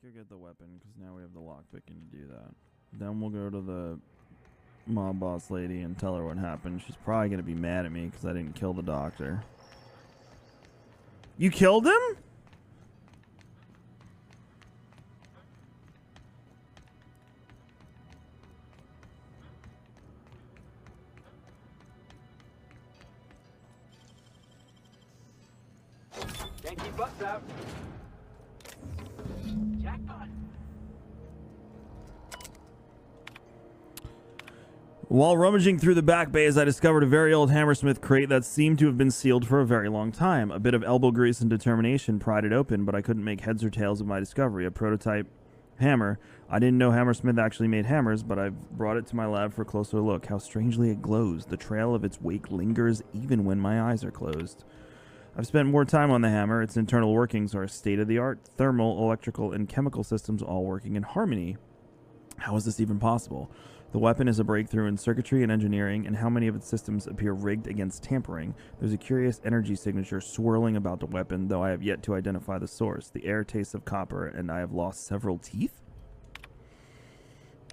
go get the weapon, because now we have the lockpicking to do that. Then we'll go to the mob boss lady and tell her what happened. She's probably going to be mad at me because I didn't kill the doctor. You killed him? Can't keep butts out. Jackpot. While rummaging through the back bays, I discovered a very old Hammersmith crate that seemed to have been sealed for a very long time. A bit of elbow grease and determination pried it open, but I couldn't make heads or tails of my discovery. A prototype hammer. I didn't know Hammersmith actually made hammers, but I've brought it to my lab for a closer look. How strangely it glows. The trail of its wake lingers even when my eyes are closed. I've spent more time on the hammer. Its internal workings are state-of-the-art, thermal, electrical, and chemical systems all working in harmony. How is this even possible? The weapon is a breakthrough in circuitry and engineering, and how many of its systems appear rigged against tampering? There's a curious energy signature swirling about the weapon, though I have yet to identify the source. The air tastes of copper, and I have lost several teeth?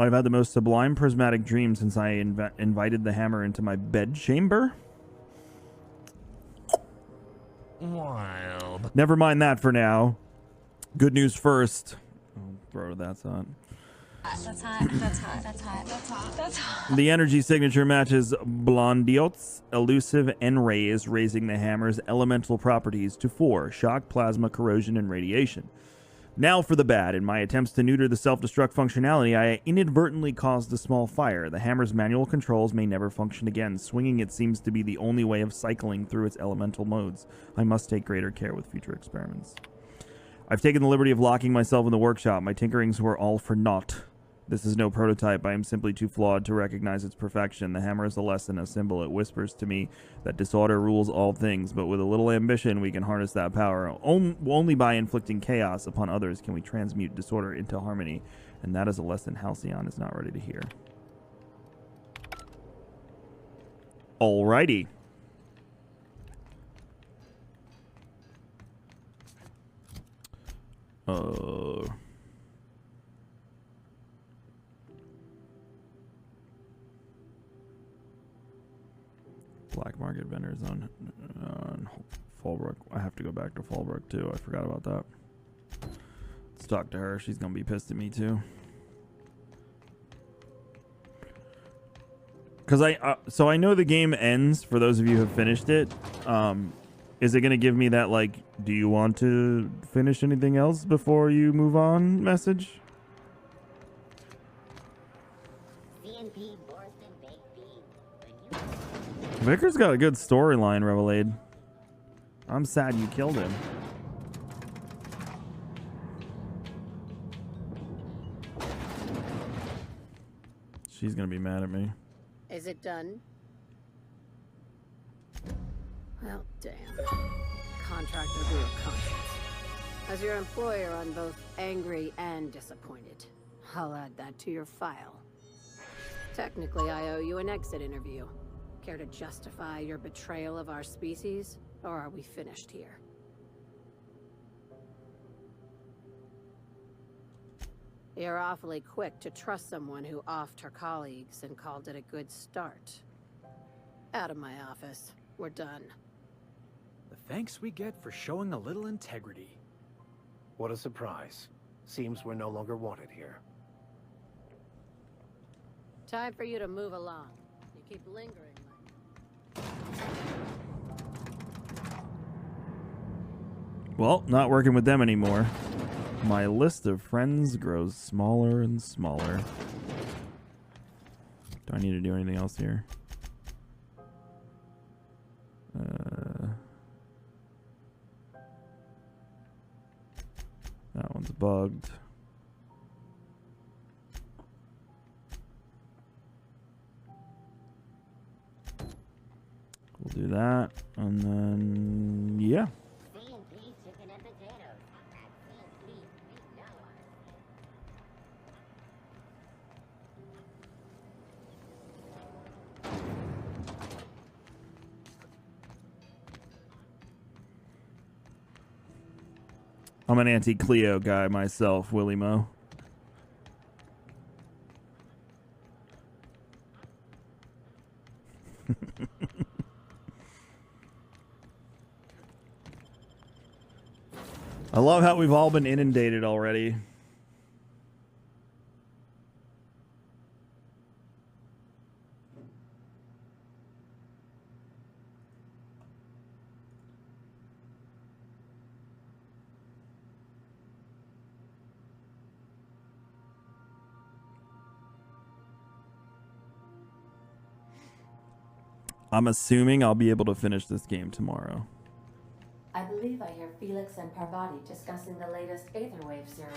I've had the most sublime prismatic dream since I invited the hammer into my bedchamber. Wild. Never mind that for now. Good news first. Oh, bro, that's hot. That's hot. That's hot. That's hot. That's hot. That's hot. The energy signature matches Blondiot's elusive N-rays, raising the hammer's elemental properties to 4: shock, plasma, corrosion, and radiation. Now for the bad. In my attempts to neuter the self-destruct functionality, I inadvertently caused a small fire. The hammer's manual controls may never function again. Swinging it seems to be the only way of cycling through its elemental modes. I must take greater care with future experiments. I've taken the liberty of locking myself in the workshop. My tinkerings were all for naught. This is no prototype. I am simply too flawed to recognize its perfection. The hammer is a lesson, a symbol. It whispers to me that disorder rules all things, but with a little ambition, we can harness that power. Only by inflicting chaos upon others can we transmute disorder into harmony, and that is a lesson Halcyon is not ready to hear. Alrighty. Black market vendors on Fallbrook. I have to go back to Fallbrook too. I forgot about that. Let's talk to her. She's gonna be pissed at me too. Cause so I know the game ends. For those of you who have finished it, is it gonna give me that like, do you want to finish anything else before you move on message? Vickers got a good storyline, Revelade. I'm sad you killed him. She's gonna be mad at me. Is it done? Well, damn. Contractor grew a conscience. As your employer, I'm both angry and disappointed. I'll add that to your file. Technically, I owe you an exit interview. Care to justify your betrayal of our species, or are we finished here? You're awfully quick to trust someone who offed her colleagues and called it a good start. Out of my office. We're done. The thanks we get for showing a little integrity. What a surprise. Seems we're no longer wanted here. Time for you to move along. You keep lingering. Well, not working with them anymore. My list of friends grows smaller and smaller. Do I need to do anything else here? That one's bugged. We'll do that, and then yeah. I'm an anti-Cleo guy myself, Willie Mo. I love how we've all been inundated already. I'm assuming I'll be able to finish this game tomorrow. I believe I hear Felix and Parvati discussing the latest Aetherwave serial.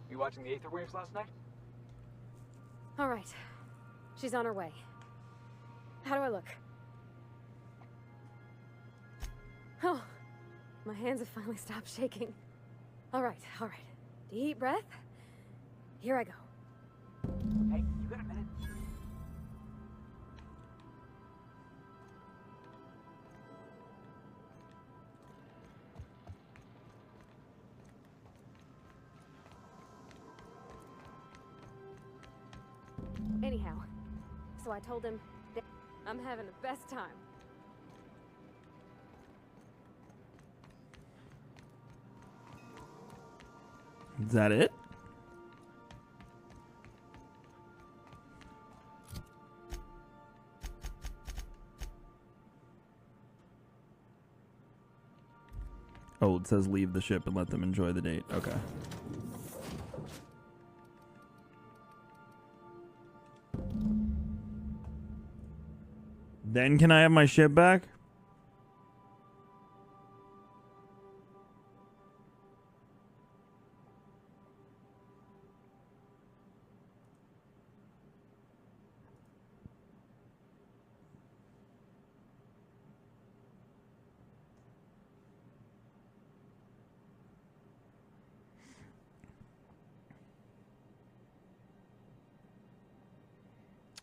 You watching the Aetherwaves last night? All right. She's on her way. How do I look? Oh, my hands have finally stopped shaking. All right, all right. Deep breath. Here I go. Hey, you got a minute? Anyhow, so I told him that I'm having the best time. Is that it? Oh, it says leave the ship and let them enjoy the date. Okay. Then can I have my ship back?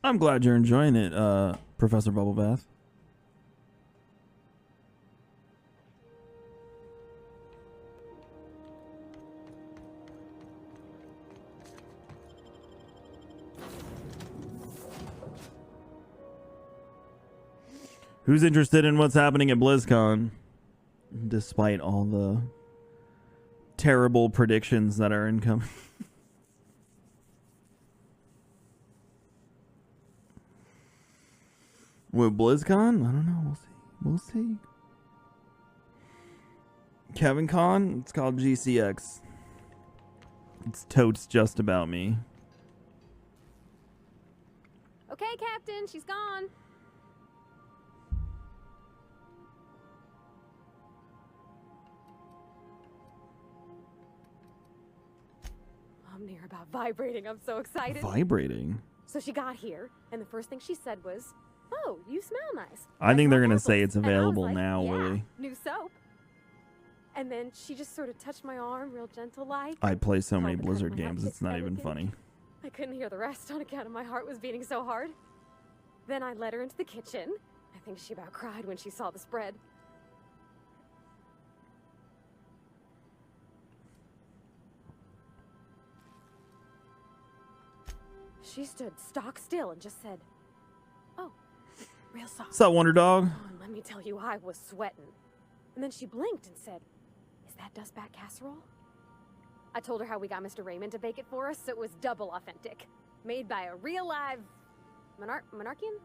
I'm glad you're enjoying it, Professor Bubblebath. Who's interested in what's happening at BlizzCon? Despite all the terrible predictions that are incoming. With BlizzCon? I don't know. We'll see. We'll see. Kevin Con? It's called GCX. It's totes just about me. Okay, Captain, she's gone. I'm near about vibrating. I'm so excited. Vibrating? So she got here, and the first thing she said was, "Oh, you smell nice." I think they're going to Marbles. say it's And I was available like, now, yeah, Willie. new soap. And then she just sort of touched my arm real gentle like. I play so many Told the Blizzard customer how games, to it's not get even elegant. funny. I couldn't hear the rest on account of my heart was beating so hard. Then I led her into the kitchen. I think she about cried when she saw the spread. She stood stock still and just said, "Oh, real soft." What's up, Wonder Dog? Oh, and let me tell you, I was sweating. And then she blinked and said, "Is that dustbat casserole?" I told her how we got Mr. Raymond to bake it for us, so it was double authentic. Made by a real live monarch person.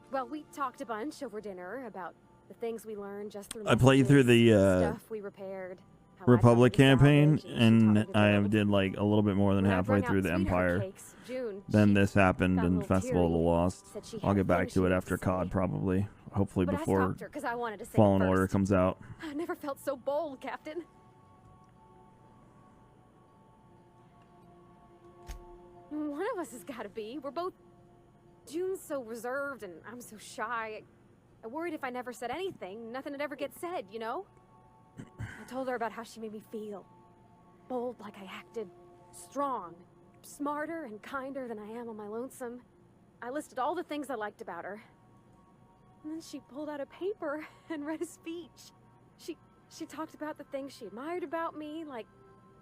Well, we talked a bunch over dinner about the things we learned just through I played through messages, the stuff we repaired, how I Republic tried to be campaign, savage, and she and taught me to I deal with did like a little bit more than when I halfway brought out through the sweetheart Empire. cakes, June, Then she this happened got a in little Festival of the teary, Lost. said she I'll had get a back thing to she it needed after to COD, say. probably. Hopefully But I before stopped her 'cause I wanted to say it Fallen first. Order comes out. I never felt so bold, Captain. One of us has got to be. We're both June's so reserved and I'm so shy. I worried if I never said anything, nothing would ever get said, you know? I told her about how she made me feel. Bold like I acted, strong, smarter and kinder than I am on my lonesome. I listed all the things I liked about her. And then she pulled out a paper and read a speech. She talked about the things she admired about me, like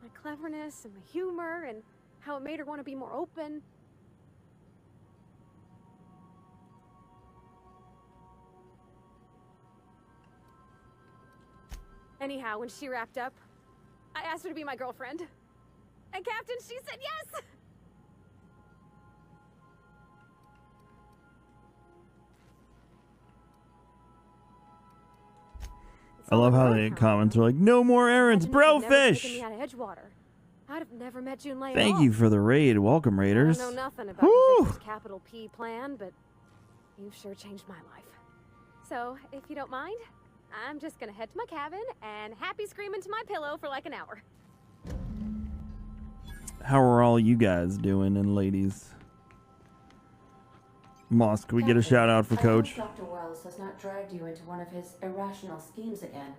my cleverness and my humor, and how it made her want to be more open. Anyhow, when she wrapped up, I asked her to be my girlfriend. And Captain, she said yes! I love how the comments are like, no more errands, bro fish! I'd have never met June Lane. Thank you for the raid. Welcome, Raiders. I don't know nothing about the Victor's capital P plan, but you've sure changed my life. So, if you don't mind, I'm just gonna head to my cabin and happy scream into my pillow for like an hour. How are all you guys doing, and ladies? Moss, can we get a shout out for Coach? I hope Dr. Wells has not dragged you into one of his irrational schemes again.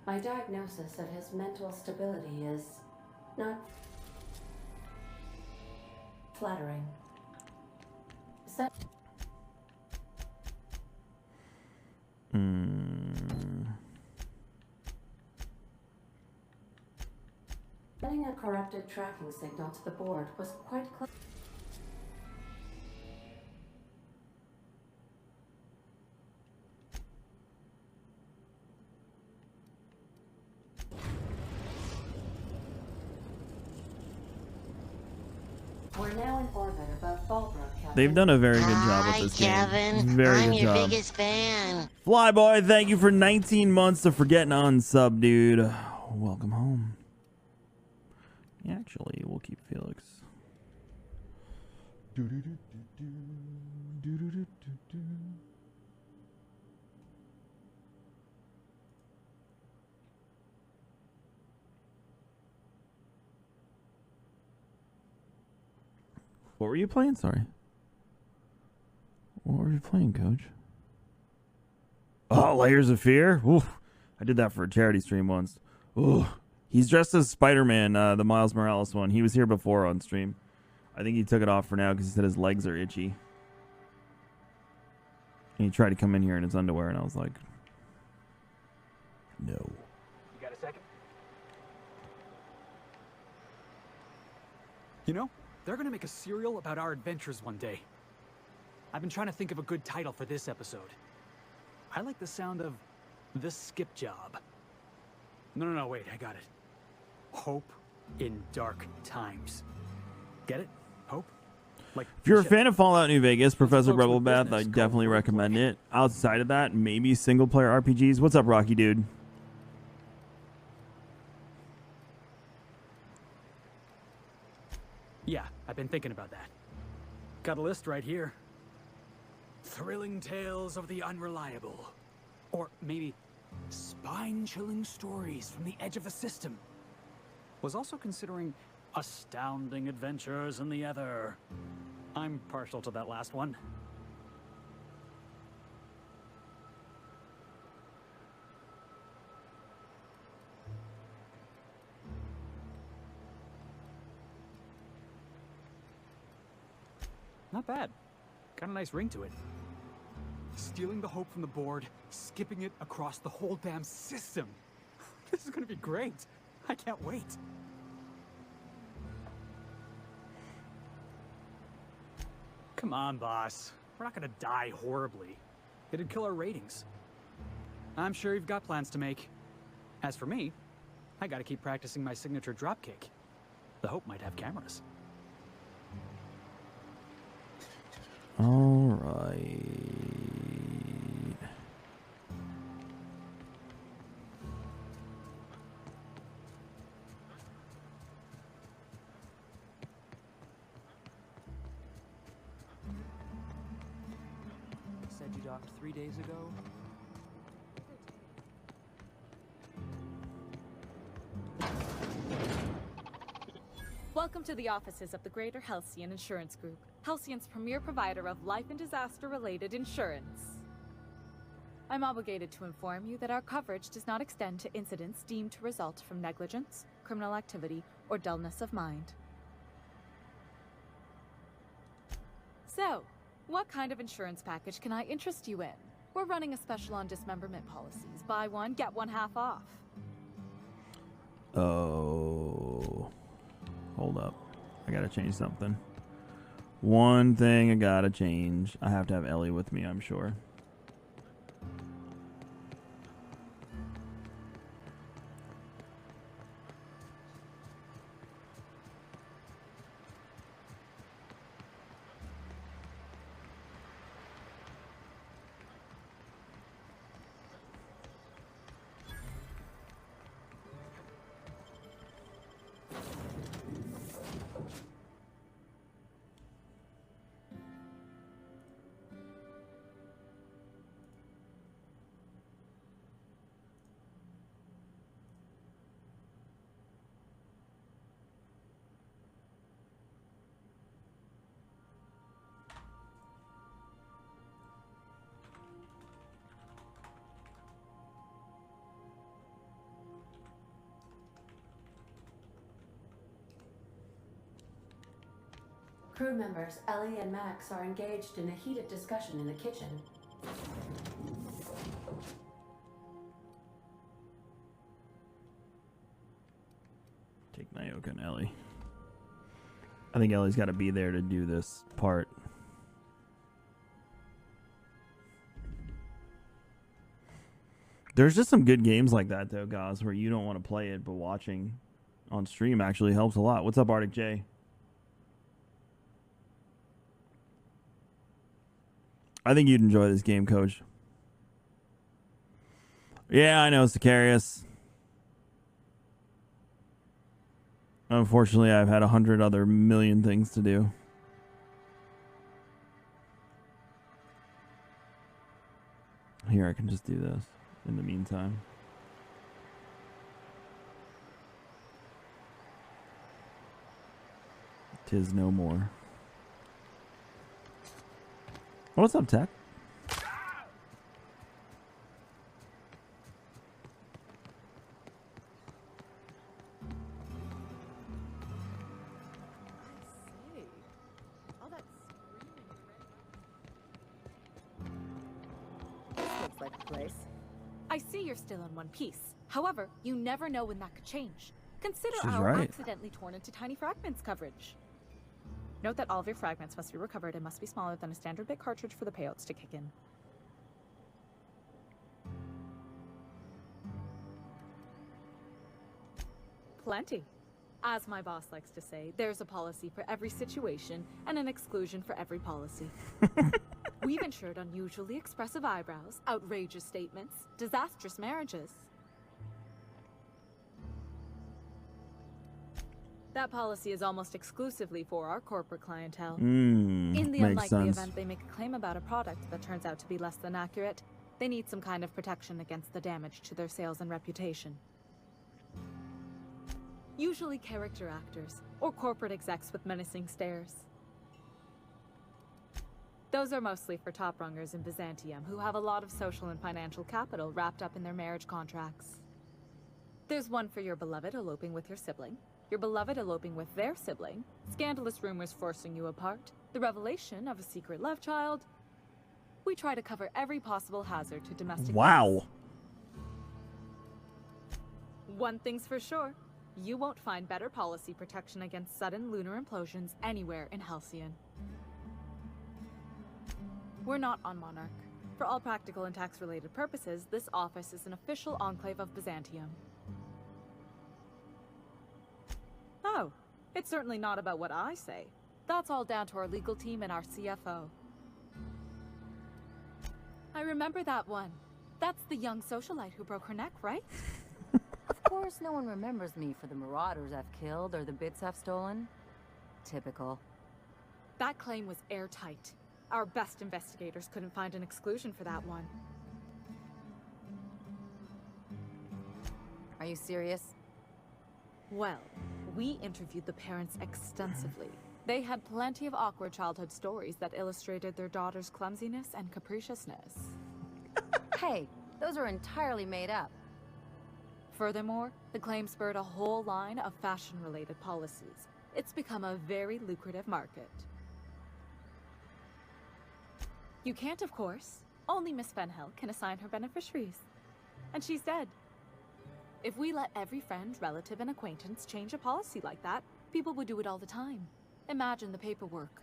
My diagnosis of his mental stability is not flattering. Sending a corrupted tracking signal to the board was quite close. We're now in orbit above Fallbrook, Captain. They've done a very good job with this Kevin. game. Very I'm good your job. biggest fan. Flyboy, thank you for 19 months of forgetting on sub, dude. Welcome home. Actually, we'll keep Felix. What were you playing? Sorry. What were you playing, Coach? Oh, Layers of Fear? Oof. I did that for a charity stream once. Ooh. He's dressed as Spider-Man, the Miles Morales one. He was here before on stream. I think he took it off for now because he said his legs are itchy. And he tried to come in here in his underwear, and I was like, no. You got a second? You know, they're gonna make a serial about our adventures one day. I've been trying to think of a good title for this episode. I like the sound of The Skip Job. No, wait, I got it. Hope in Dark Times. Get it? Hope? Like, if you're a fan of Fallout New Vegas, Professor Bubblebath, I definitely recommend it. Outside of that, maybe single-player RPGs. What's up, Rocky Dude? Yeah, I've been thinking about that. Got a list right here. Thrilling tales of the unreliable. Or maybe spine-chilling stories from the edge of the system. Was also considering astounding adventures in the ether. I'm partial to that last one. Not bad. Got a nice ring to it. Stealing the hope from the board, skipping it across the whole damn system. This is gonna be great. I can't wait. Come on, boss. We're not gonna die horribly. It'd kill our ratings. I'm sure you've got plans to make. As for me, I gotta keep practicing my signature dropkick. The Hope might have cameras. All right. Said you docked 3 days ago. Welcome to the offices of the Greater Halcyon Insurance Group, Halcyon's premier provider of life and disaster-related insurance. I'm obligated to inform you that our coverage does not extend to incidents deemed to result from negligence, criminal activity, or dullness of mind. So, what kind of insurance package can I interest you in? We're running a special on dismemberment policies. Buy one, get one half off. Oh. Hold up. I gotta change something. One thing I gotta change. I have to have Ellie with me, I'm sure. Crew members Ellie and Max are engaged in a heated discussion in the kitchen. Take Nayoka and Ellie. I think Ellie's got to be there to do this part. There's just some good games like that, though, guys, where you don't want to play it, but watching on stream actually helps a lot. What's up, Arctic J? I think you'd enjoy this game, Coach. Yeah, I know, Sicarius. Unfortunately, I've had 100 other million things to do. Here, I can just do this in the meantime. Tis no more. What's up, Tech? Looks like a place. I see you're still in one piece. However, you never know when that could change. Consider She's our right. accidentally torn into tiny fragments coverage. Note that all of your fragments must be recovered and must be smaller than a standard bit cartridge for the payouts to kick in. Plenty. As my boss likes to say, there's a policy for every situation and an exclusion for every policy. We've insured unusually expressive eyebrows, outrageous statements, disastrous marriages. That policy is almost exclusively for our corporate clientele. In the Makes unlikely sense. event they make a claim about a product that turns out to be less than accurate, they need some kind of protection against the damage to their sales and reputation. Usually character actors, or corporate execs with menacing stares. Those are mostly for top-rungers in Byzantium who have a lot of social and financial capital wrapped up in their marriage contracts. There's one for your beloved eloping with your sibling, your beloved eloping with their sibling, scandalous rumors forcing you apart, the revelation of a secret love child. We try to cover every possible hazard to domestic Wow. peace. One thing's for sure, you won't find better policy protection against sudden lunar implosions anywhere in Halcyon. We're not on Monarch. For all practical and tax-related purposes, this office is an official enclave of Byzantium. Oh, it's certainly not about what I say. That's all down to our legal team and our CFO. I remember that one. That's the young socialite who broke her neck, right? Of course, no one remembers me for the marauders I've killed or the bits I've stolen. Typical. That claim was airtight. Our best investigators couldn't find an exclusion for that one. Are you serious? Well, We interviewed the parents extensively. They had plenty of awkward childhood stories that illustrated their daughter's clumsiness and capriciousness. Hey, those are entirely made up. Furthermore, the claim spurred a whole line of fashion-related policies. It's become a very lucrative market. You can't, of course. Only Miss Fenhill can assign her beneficiaries. And she's dead. If we let every friend, relative, and acquaintance change a policy like that, people would do it all the time. Imagine the paperwork.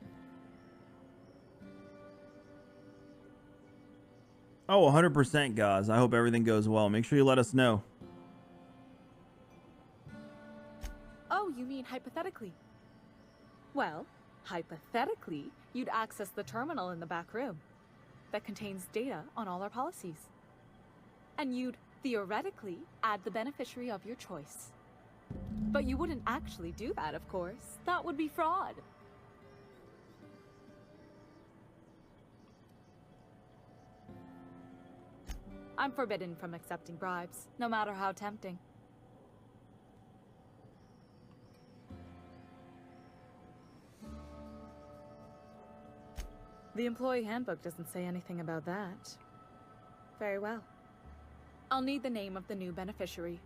Oh, 100%, guys. I hope everything goes well. Make sure you let us know. Oh, you mean hypothetically? Well, hypothetically, you'd access the terminal in the back room that contains data on all our policies. And you'd theoretically add the beneficiary of your choice. But you wouldn't actually do that, of course. That would be fraud. I'm forbidden from accepting bribes, no matter how tempting. The employee handbook doesn't say anything about that. Very well. I'll need the name of the new beneficiary.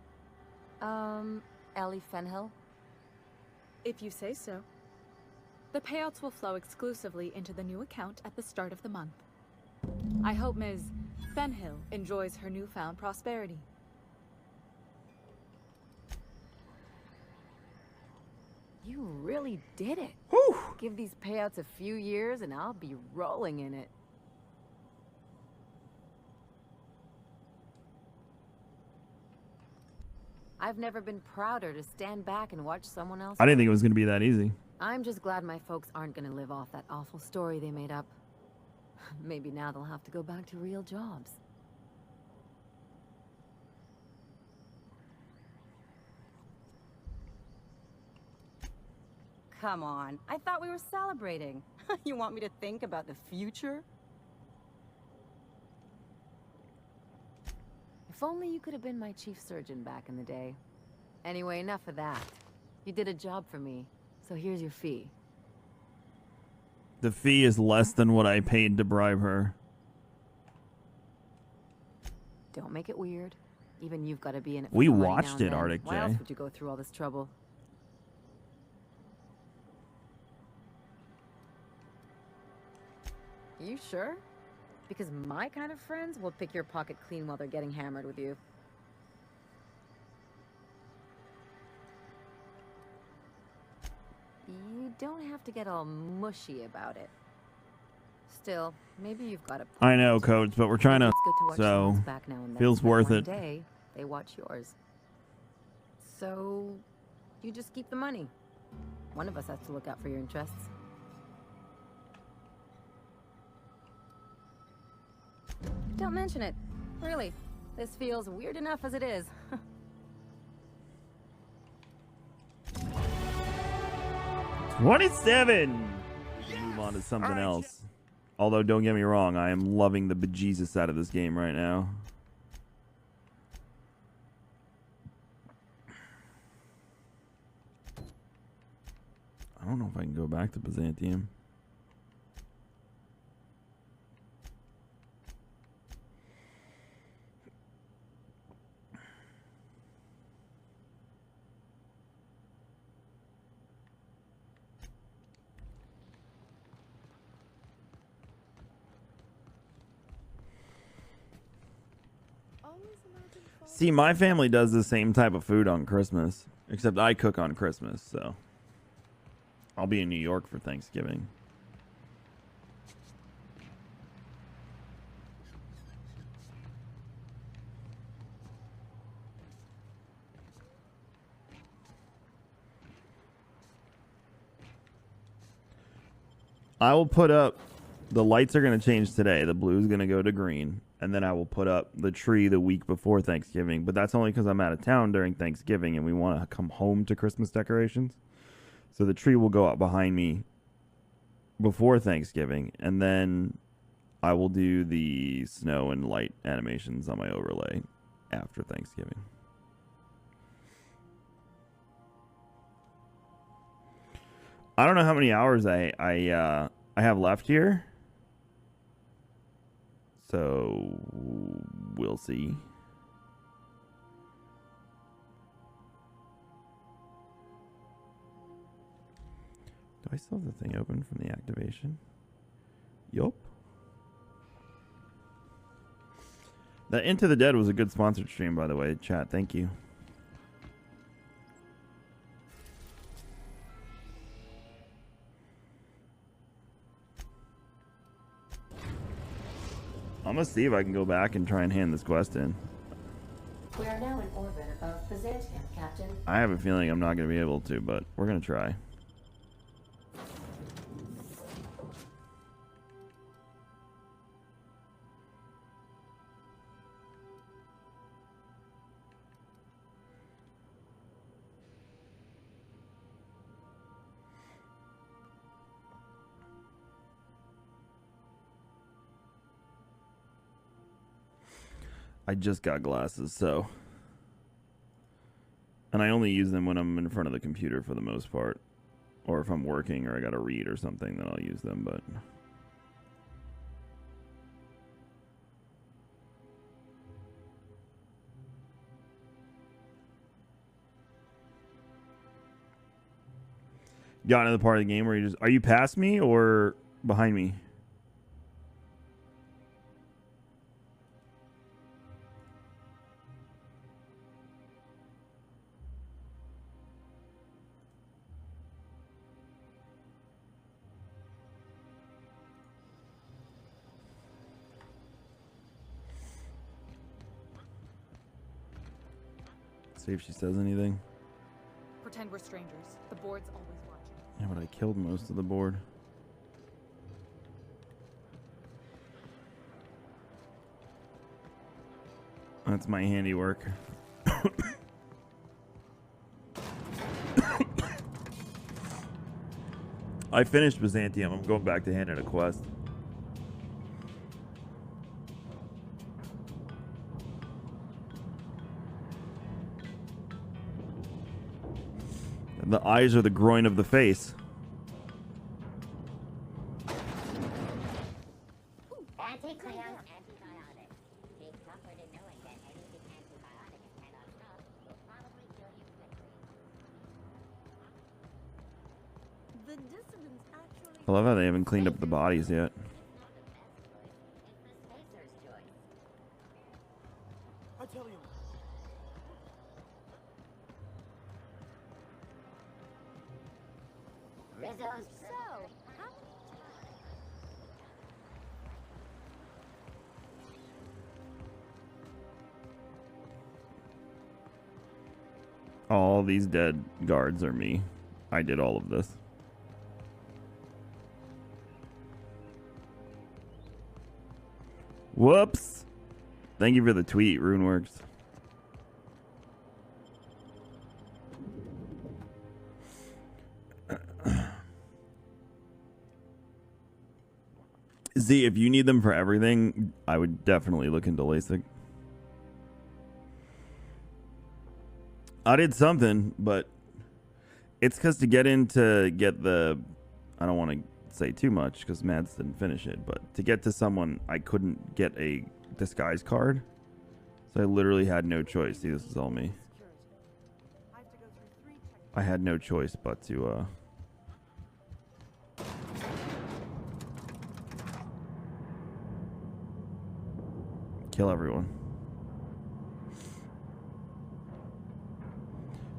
Ellie Fenhill? If you say so. The payouts will flow exclusively into the new account at the start of the month. I hope Ms. Fenhill enjoys her newfound prosperity. You really did it. Whew. Give these payouts a few years and I'll be rolling in it. I've never been prouder to stand back and watch someone else. I didn't think it was going to be that easy. I'm just glad my folks aren't going to live off that awful story they made up. Maybe now they'll have to go back to real jobs. Come on, I thought we were celebrating. You want me to think about the future? If only you could have been my chief surgeon back in the day. Anyway, enough of that. You did a job for me, so here's your fee. The fee is less than what I paid to bribe her. Don't make it weird. Even you've got to be in it. We for the money watched now and it, then. Arctic Why else J. would you go through all this trouble? You sure? Because my kind of friends will pick your pocket clean while they're getting hammered with you. You don't have to get all mushy about it. Still, maybe you've got a point. I know, Coach, but we're trying to, It's good to watch so someone's back now and then, feels but worth one it. day, they watch yours. So, you just keep the money. One of us has to look out for your interests. Don't mention it. Really. This feels weird enough as it is. 27! Move on to something else. Although, don't get me wrong, I am loving the bejesus out of this game right now. I don't know if I can go back to Byzantium. See, my family does the same type of food on Christmas, except I cook on Christmas, so I'll be in New York for Thanksgiving. I will put up, the lights are going to change today. The blue is going to go to green. And then I will put up the tree the week before Thanksgiving. But that's only because I'm out of town during Thanksgiving and we want to come home to Christmas decorations. So the tree will go up behind me before Thanksgiving. And then I will do the snow and light animations on my overlay after Thanksgiving. I don't know how many hours I have left here. So we'll see. Do I still have the thing open from the activation? Yup. That Into the Dead was a good sponsored stream, by the way. Chat, thank you. I'm gonna see if I can go back and try and hand this quest in. We are now in orbit above Byzantium, Captain. I have a feeling I'm not gonna be able to, but we're gonna try. I just got glasses, so. And I only use them when I'm in front of the computer for the most part. Or if I'm working or I gotta read or something, then I'll use them, but. Got into the part of the game where you just. Are you past me or behind me? See if she says anything. Pretend we're strangers. The board's always watching. Yeah, but I killed most of the board. That's my handiwork. I finished Byzantium. I'm going back to hand in a quest. The eyes are the groin of the face. I love how they haven't cleaned up the bodies yet. I tell you. All these dead guards are me. I did all of this. Whoops. Thank you for the tweet, RuneWorks. Z, if you need them for everything, I would definitely look into LASIK. I did something, but it's because to get the, I don't want to say too much because Mads didn't finish it, but to get to someone, I couldn't get a disguise card. So I literally had no choice. See, this is all me. I had no choice but to, kill everyone.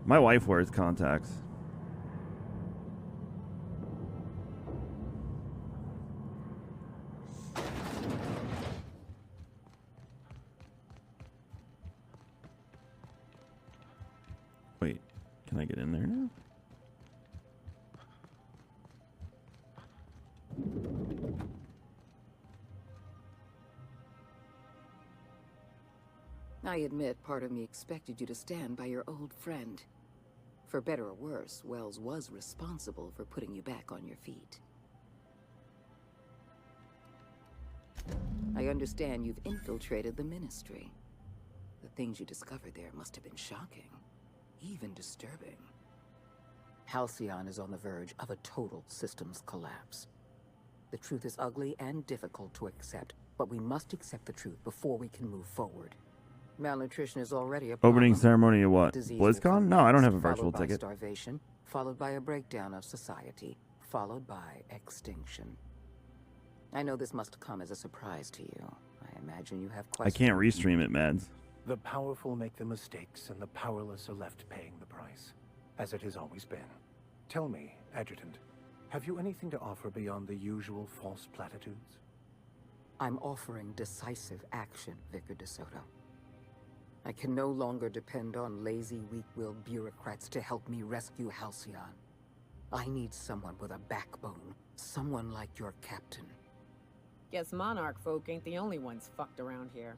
My wife wears contacts. Wait, can I get in there now? I admit part of me expected you to stand by your old friend. For better or worse, Wells was responsible for putting you back on your feet. I understand you've infiltrated the Ministry. The things you discovered there must have been shocking, even disturbing. Halcyon is on the verge of a total systems collapse. The truth is ugly and difficult to accept, but we must accept the truth before we can move forward. Malnutrition is already a problem. Opening ceremony at what? Disease will BlizzCon? come No, I don't next, have a virtual followed by ticket. Starvation, followed by a breakdown of society, followed by extinction. I know this must come as a surprise to you. I imagine you have I questions. can't restream it, Mads. The powerful make the mistakes, and the powerless are left paying the price, as it has always been. Tell me, Adjutant, have you anything to offer beyond the usual false platitudes? I'm offering decisive action, Vicar DeSoto. I can no longer depend on lazy, weak-willed bureaucrats to help me rescue Halcyon. I need someone with a backbone, someone like your captain. Guess Monarch folk ain't the only ones fucked around here.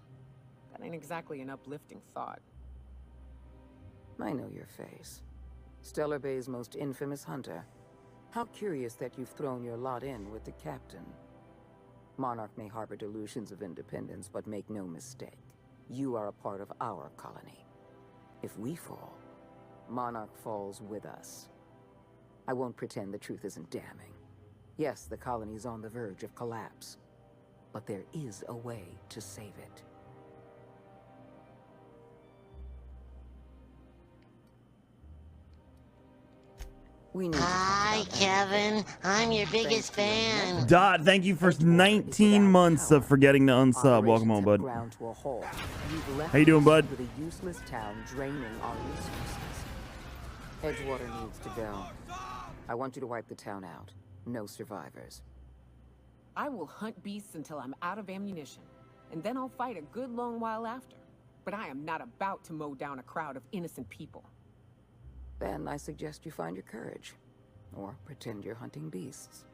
That ain't exactly an uplifting thought. I know your face. Stellar Bay's most infamous hunter. How curious that you've thrown your lot in with the captain. Monarch may harbor delusions of independence, but make no mistake. You are a part of our colony. If we fall, Monarch falls with us. I won't pretend the truth isn't damning. Yes, the colony's on the verge of collapse, but there is a way to save it. Hi, Kevin. I'm your biggest fan. Dot, thank you for 19 months of forgetting to unsub. Welcome home, bud. How you doing, bud? With a useless town draining our resources. Edgewater needs to go. I want you to wipe the town out. No survivors. I will hunt beasts until I'm out of ammunition, and then I'll fight a good long while after. But I am not about to mow down a crowd of innocent people. Then I suggest you find your courage. Or pretend you're hunting beasts.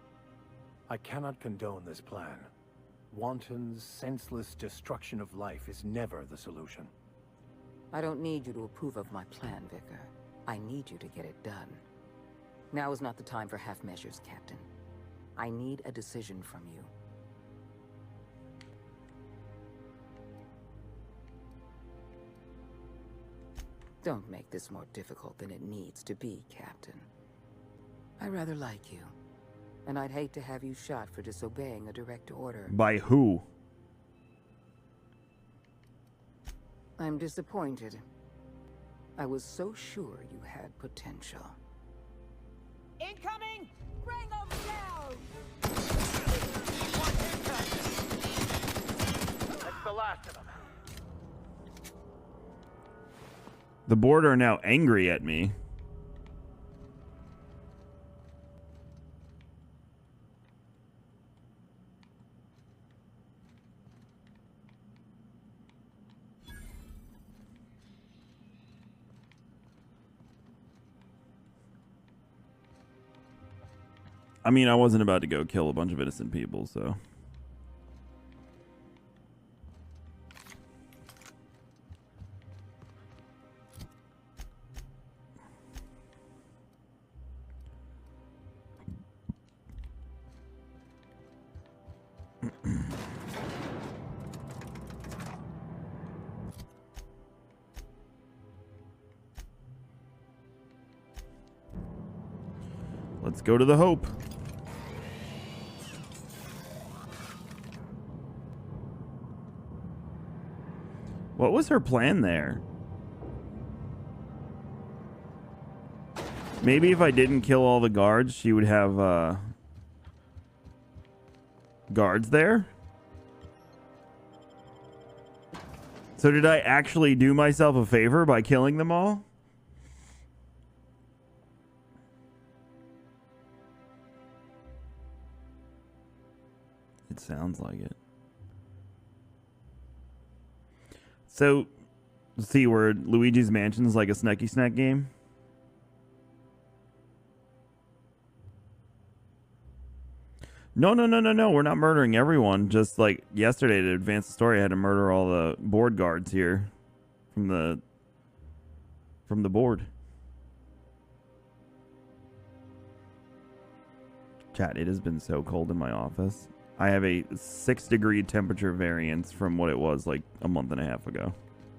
I cannot condone this plan. Wanton, senseless destruction of life is never the solution. I don't need you to approve of my plan, Vicar. I need you to get it done. Now is not the time for half measures, Captain. I need a decision from you. Don't make this more difficult than it needs to be, Captain. I rather like you, and I'd hate to have you shot for disobeying a direct order. By who? I'm disappointed. I was so sure you had potential. Incoming! Bring them down! That's the last of them. The board are now angry at me. I mean, I wasn't about to go kill a bunch of innocent people, so... Let's go to the Hope. What was her plan there? Maybe if I didn't kill all the guards, she would have guards there? So did I actually do myself a favor by killing them all? It sounds like it. So, see where Luigi's Mansion is like a snacky snack game? No. We're not murdering everyone. Just like yesterday to advance the story, I had to murder all the board guards here from the board. Chat, it has been so cold in my office. I have a 6-degree temperature variance from what it was like a month and a half ago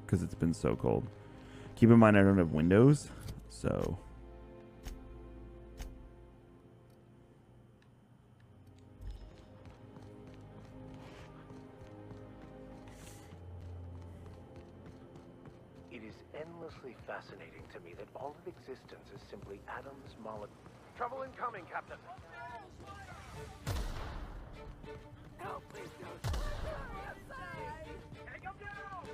because it's been so cold. Keep in mind I don't have windows, so It is endlessly fascinating to me that all of existence is simply atoms, molecules. Trouble incoming, Captain. Help, please, no. Take him down!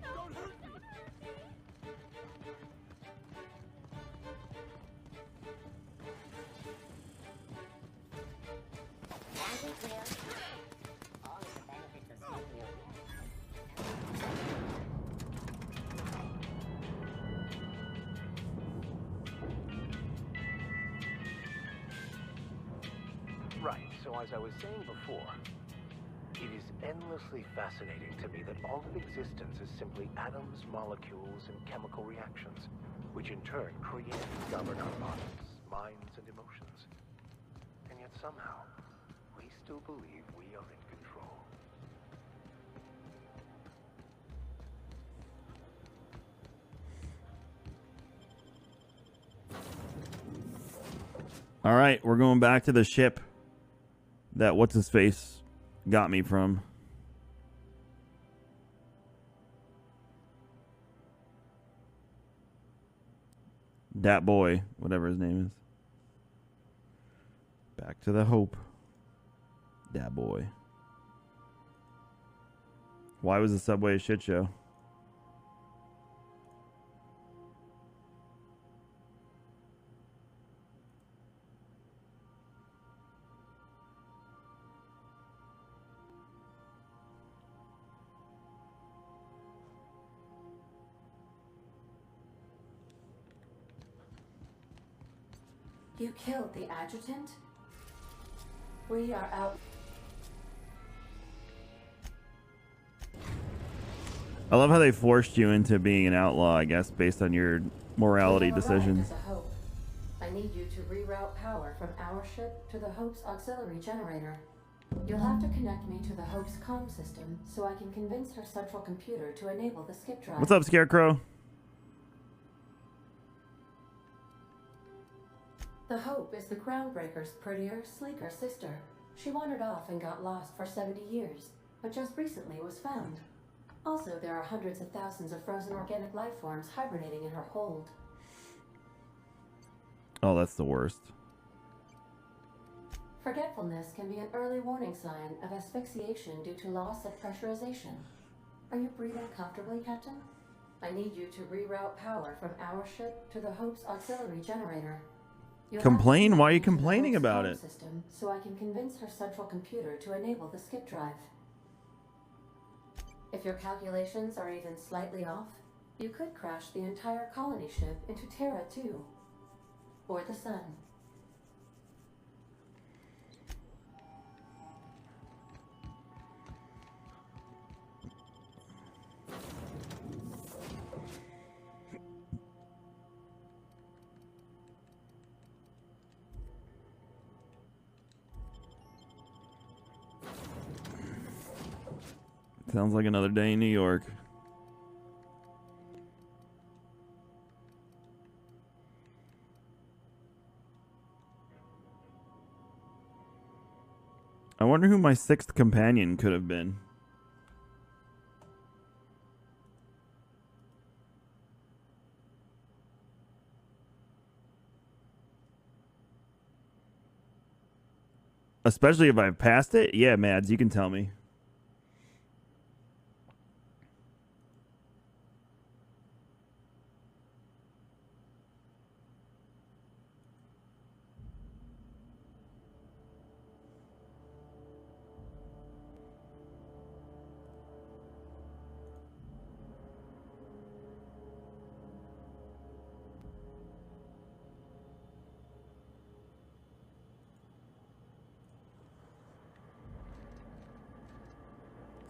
Don't hurt me! Right, so as I was saying before, it is endlessly fascinating to me that all of existence is simply atoms, molecules, and chemical reactions, which in turn create and govern our bodies, minds, and emotions. And yet somehow, we still believe we are in control. All right, we're going back to the ship that what's-his-face got me from. Dat boy, whatever his name is. Back to the Hope. Dat boy. Why was the subway a shit show? You killed the adjutant? We are out. I love how they forced you into being an outlaw, I guess, based on your morality decisions. Hope. I need you to reroute power from our ship to the Hope's auxiliary generator. You'll have to connect me to the Hope's comm system so I can convince her central computer to enable the skip drive. What's up, Scarecrow? The Hope is the Groundbreaker's prettier, sleeker sister. She wandered off and got lost for 70 years, but just recently was found. Also, there are hundreds of thousands of frozen organic life forms hibernating in her hold. Oh, that's the worst. Forgetfulness can be an early warning sign of asphyxiation due to loss of pressurization. Are you breathing comfortably, Captain? I need you to reroute power from our ship to the Hope's auxiliary generator. Complain? Why are you complaining about it? System so I can convince her central computer to enable the skip drive. If your calculations are even slightly off, you could crash the entire colony ship into Terra 2. Or the Sun. Sounds like another day in New York. I wonder who my sixth companion could have been. Especially if I've passed it. Yeah, Mads, you can tell me.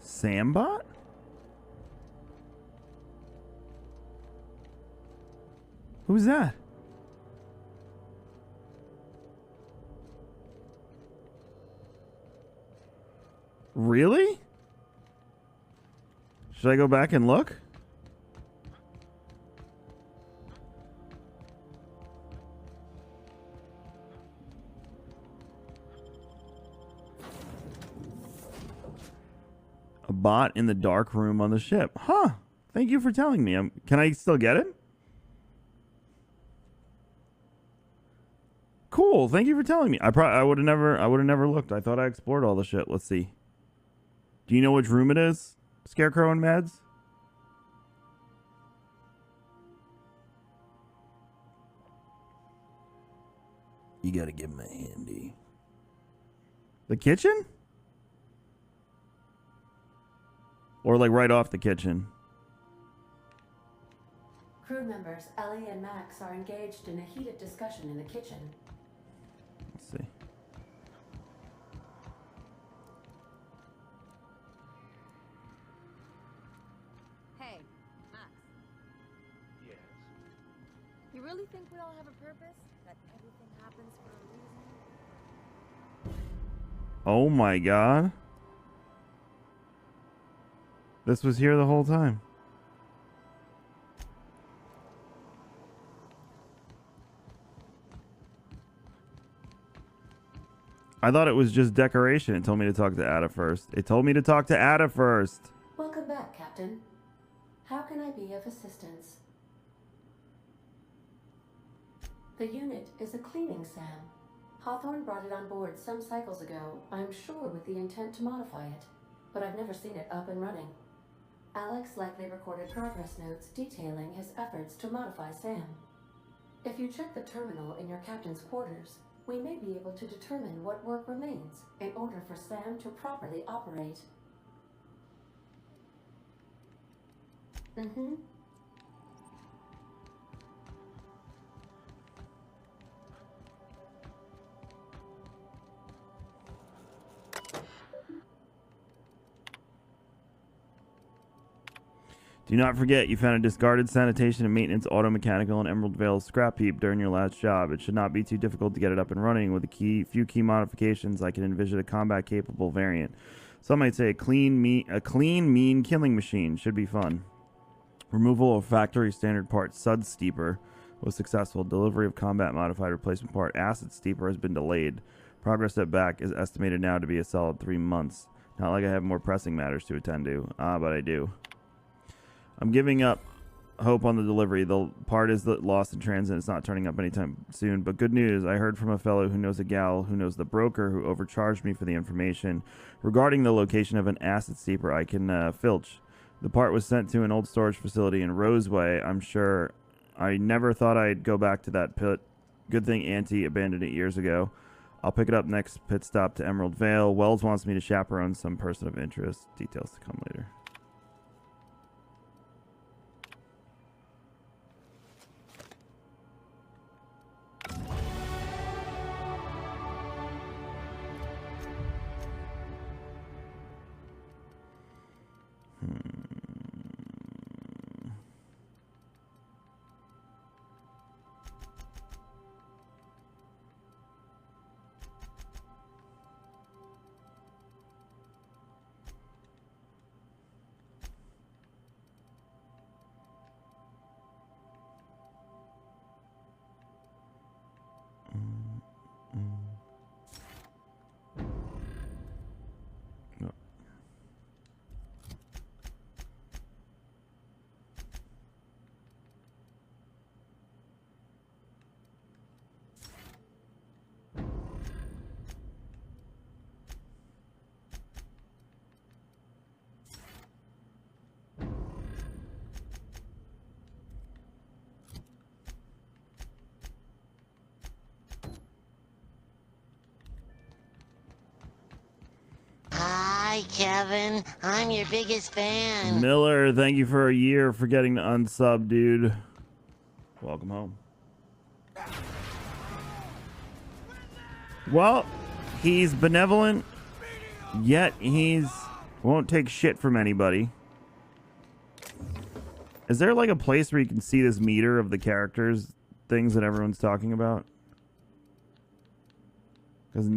Sambot? Who's that? Really? Should I go back and look? bot in the dark room on the ship. Huh. Thank you for telling me. Can I still get it? Cool. Thank you for telling me. I would have never looked. I thought I explored all the shit. Let's see. Do you know which room it is? Scarecrow and Mads? You gotta give him a handy. The kitchen? Or like right off the kitchen? Crew members Ellie and Max are engaged in a heated discussion in the kitchen. Let's see. Hey, Max. Yes. You really think we all have a purpose? That everything happens for a reason? Oh my god. This was here the whole time. I thought it was just decoration. It told me to talk to Ada first. It told me to talk to Ada first. Welcome back, Captain. How can I be of assistance? The unit is a cleaning SAM. Hawthorne brought it on board some cycles ago, I'm sure with the intent to modify it, but I've never seen it up and running. Alex likely recorded progress notes detailing his efforts to modify SAM. If you check the terminal in your captain's quarters, we may be able to determine what work remains in order for SAM to properly operate. Mm-hmm. Do not forget, you found a discarded sanitation and maintenance auto mechanical in Emerald Vale's scrap heap during your last job. It should not be too difficult to get it up and running. With a few key modifications, I can envision a combat-capable variant. Some might say a clean, mean killing machine. Should be fun. Removal of factory standard part Sud Steeper was successful. Delivery of combat-modified replacement part Acid Steeper has been delayed. Progress at back is estimated now to be a solid 3 months. Not like I have more pressing matters to attend to. But I do. I'm giving up hope on the delivery. The part is lost in transit. It's not turning up anytime soon. But good news, I heard from a fellow who knows a gal who knows the broker who overcharged me for the information regarding the location of an acid steeper I can filch. The part was sent to an old storage facility in Roseway. I'm sure. I never thought I'd go back to that pit. Good thing Auntie abandoned it years ago. I'll pick it up next pit stop to Emerald Vale. Wells wants me to chaperone some person of interest. Details to come later. Hi, Kevin. I'm your biggest fan. Miller, thank you for a year for getting to unsub, dude. Welcome home. Well, he's benevolent, yet he's won't take shit from anybody. Is there like a place where you can see this meter of the characters, things that everyone's talking about? Because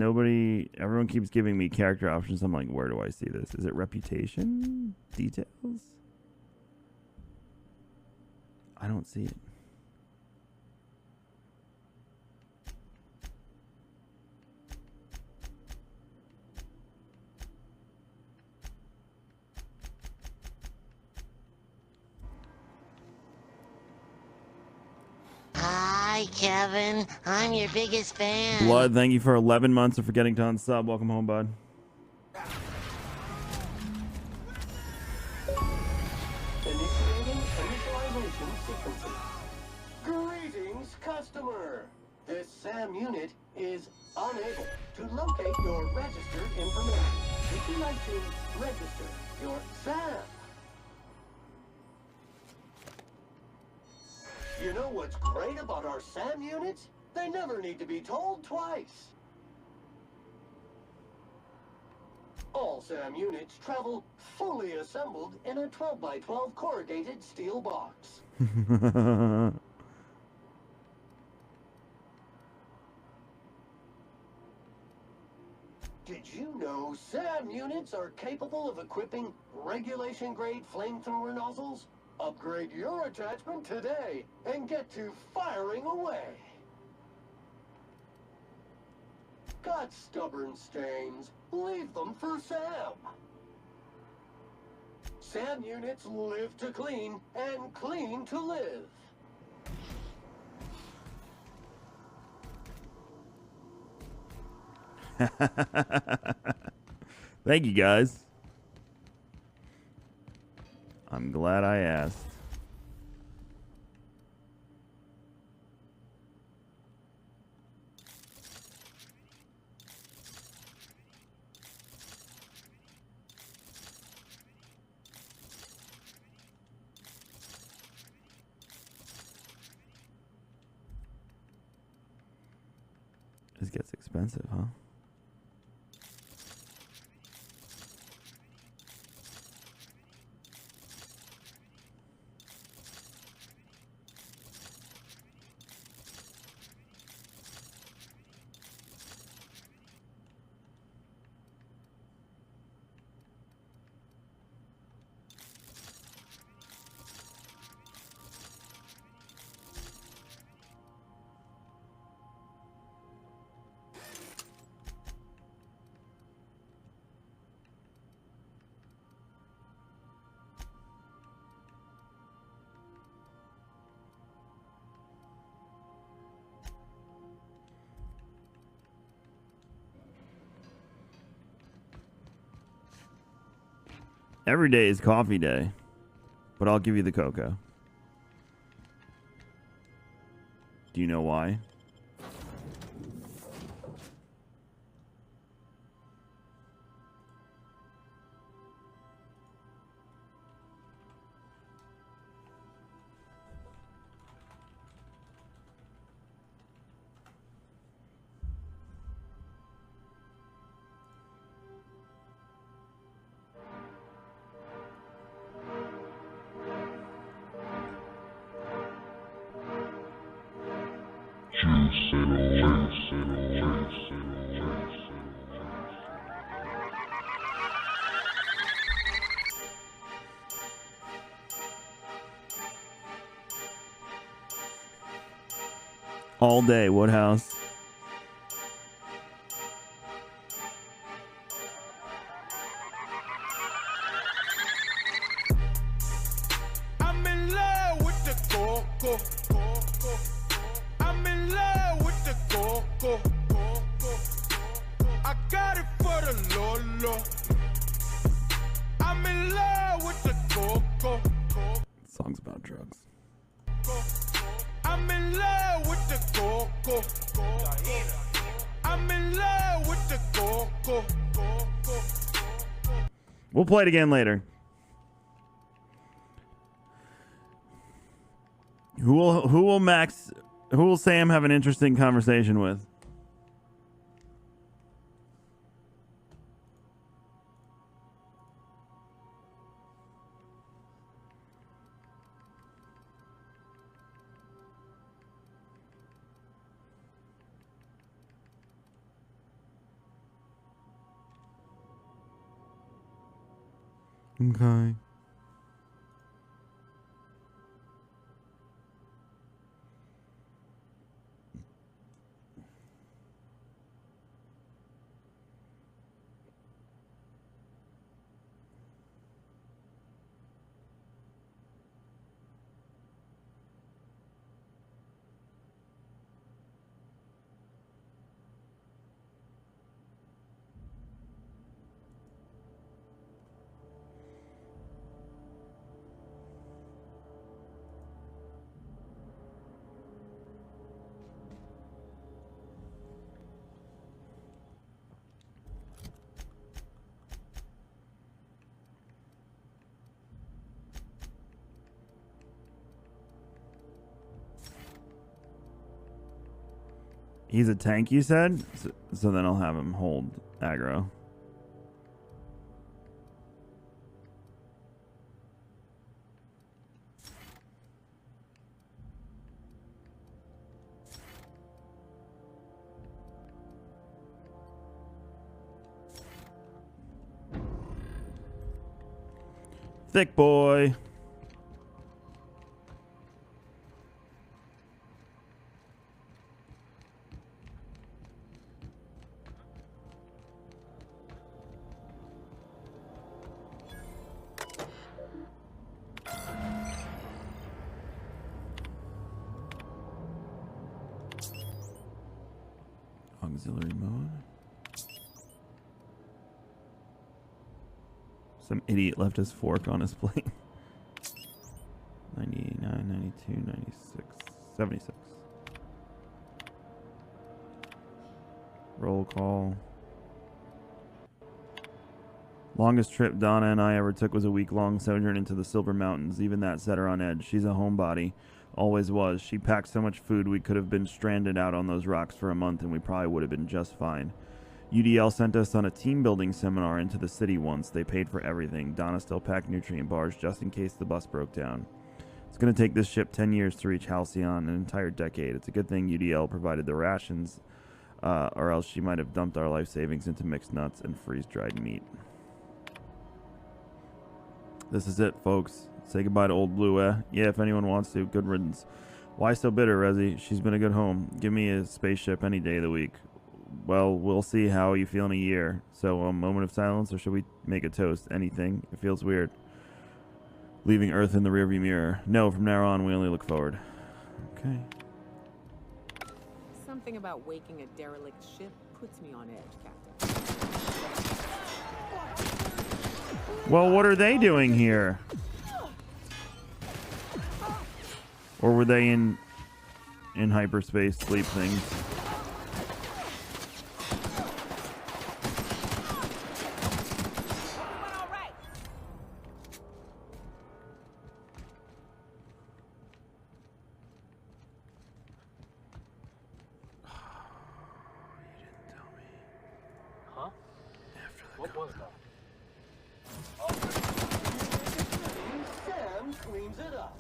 everyone keeps giving me character options. I'm like, where do I see this? Is it reputation? Details? I don't see it. Kevin. I'm your biggest fan. Blood, thank you for 11 months of forgetting to unsub. Welcome home, bud. Initiating initialization sequencing. Greetings, customer. This SAM unit is unable to locate your registered information. Would you like to register your SAM? You know what's great about our SAM units? They never need to be told twice. All SAM units travel fully assembled in a 12x12 corrugated steel box. Did you know SAM units are capable of equipping regulation-grade flamethrower nozzles? Upgrade your attachment today and get to firing away. Got stubborn stains? Leave them for SAM. SAM units live to clean and clean to live. Thank you, guys. I'm glad I asked. This gets expensive, huh? Every day is coffee day, but I'll give you the cocoa. Do you know why? All day, Woodhouse. I'm in love with the coco. I'm in love with the coco. I got it for the Lolo. I'm in love with the coco. Song's about drugs. I'm in love with the coco. I'm in love with the coco. We'll play it again later. Who will Sam have an interesting conversation with? Okay. He's a tank, you said? So then I'll have him hold aggro. Thick boy. Auxiliary mode. Some idiot left his fork on his plate. 99, 92, 96, 76. Roll call. Longest trip Donna and I ever took was a week-long sojourn into the Silver Mountains. Even that set her on edge. She's a homebody. Always was. She packed so much food we could have been stranded out on those rocks for a month and we probably would have been just fine. UDL sent us on a team-building seminar into the city once. They paid for everything. Donna still packed nutrient bars just in case the bus broke down. It's going to take this ship 10 years to reach Halcyon, an entire decade. It's a good thing UDL provided the rations, or else she might have dumped our life savings into mixed nuts and freeze-dried meat. This is it, folks. Say goodbye to old Blue, eh? Yeah, if anyone wants to. Good riddance. Why so bitter, Resi? She's been a good home. Give me a spaceship any day of the week. Well, we'll see how you feel in a year. So, a moment of silence, or should we make a toast? Anything? It feels weird. Leaving Earth in the rearview mirror. No, from now on, we only look forward. Okay. Something about waking a derelict ship puts me on edge, Captain. Well, what are they doing here? Or were they in hyperspace sleep things? Huh? What was that? Sam cleans it up.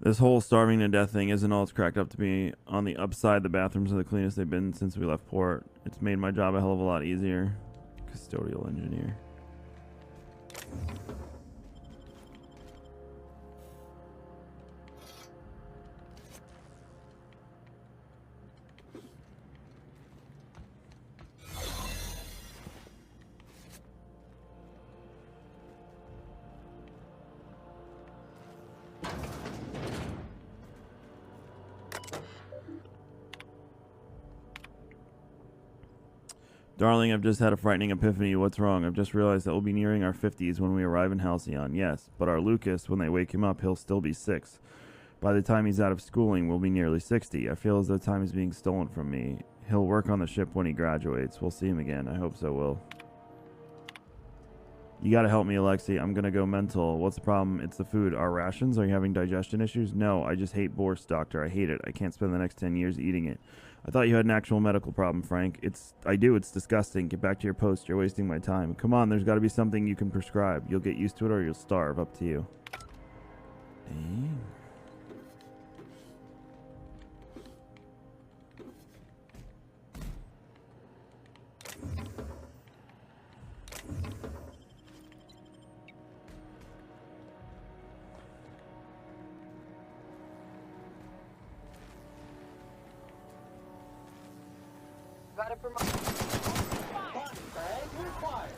This whole starving to death thing isn't all it's cracked up to be. On the upside, the bathrooms are the cleanest they've been since we left port. It's made my job a hell of a lot easier. Custodial engineer. Darling, I've just had a frightening epiphany. What's wrong? I've just realized that we'll be nearing our 50s when we arrive in Halcyon. Yes, but our Lucas, when they wake him up, he'll still be 6. By the time he's out of schooling, we'll be nearly 60. I feel as though time is being stolen from me. He'll work on the ship when he graduates. We'll see him again. I hope so, Will. You gotta help me, Alexi. I'm gonna go mental. What's the problem? It's the food. Our rations? Are you having digestion issues? No, I just hate borscht, Doctor. I hate it. I can't spend the next 10 years eating it. I thought you had an actual medical problem, Frank. I do. It's disgusting. Get back to your post. You're wasting my time. Come on, there's got to be something you can prescribe. You'll get used to it or you'll starve. Up to you. got a promotion. Body bag required.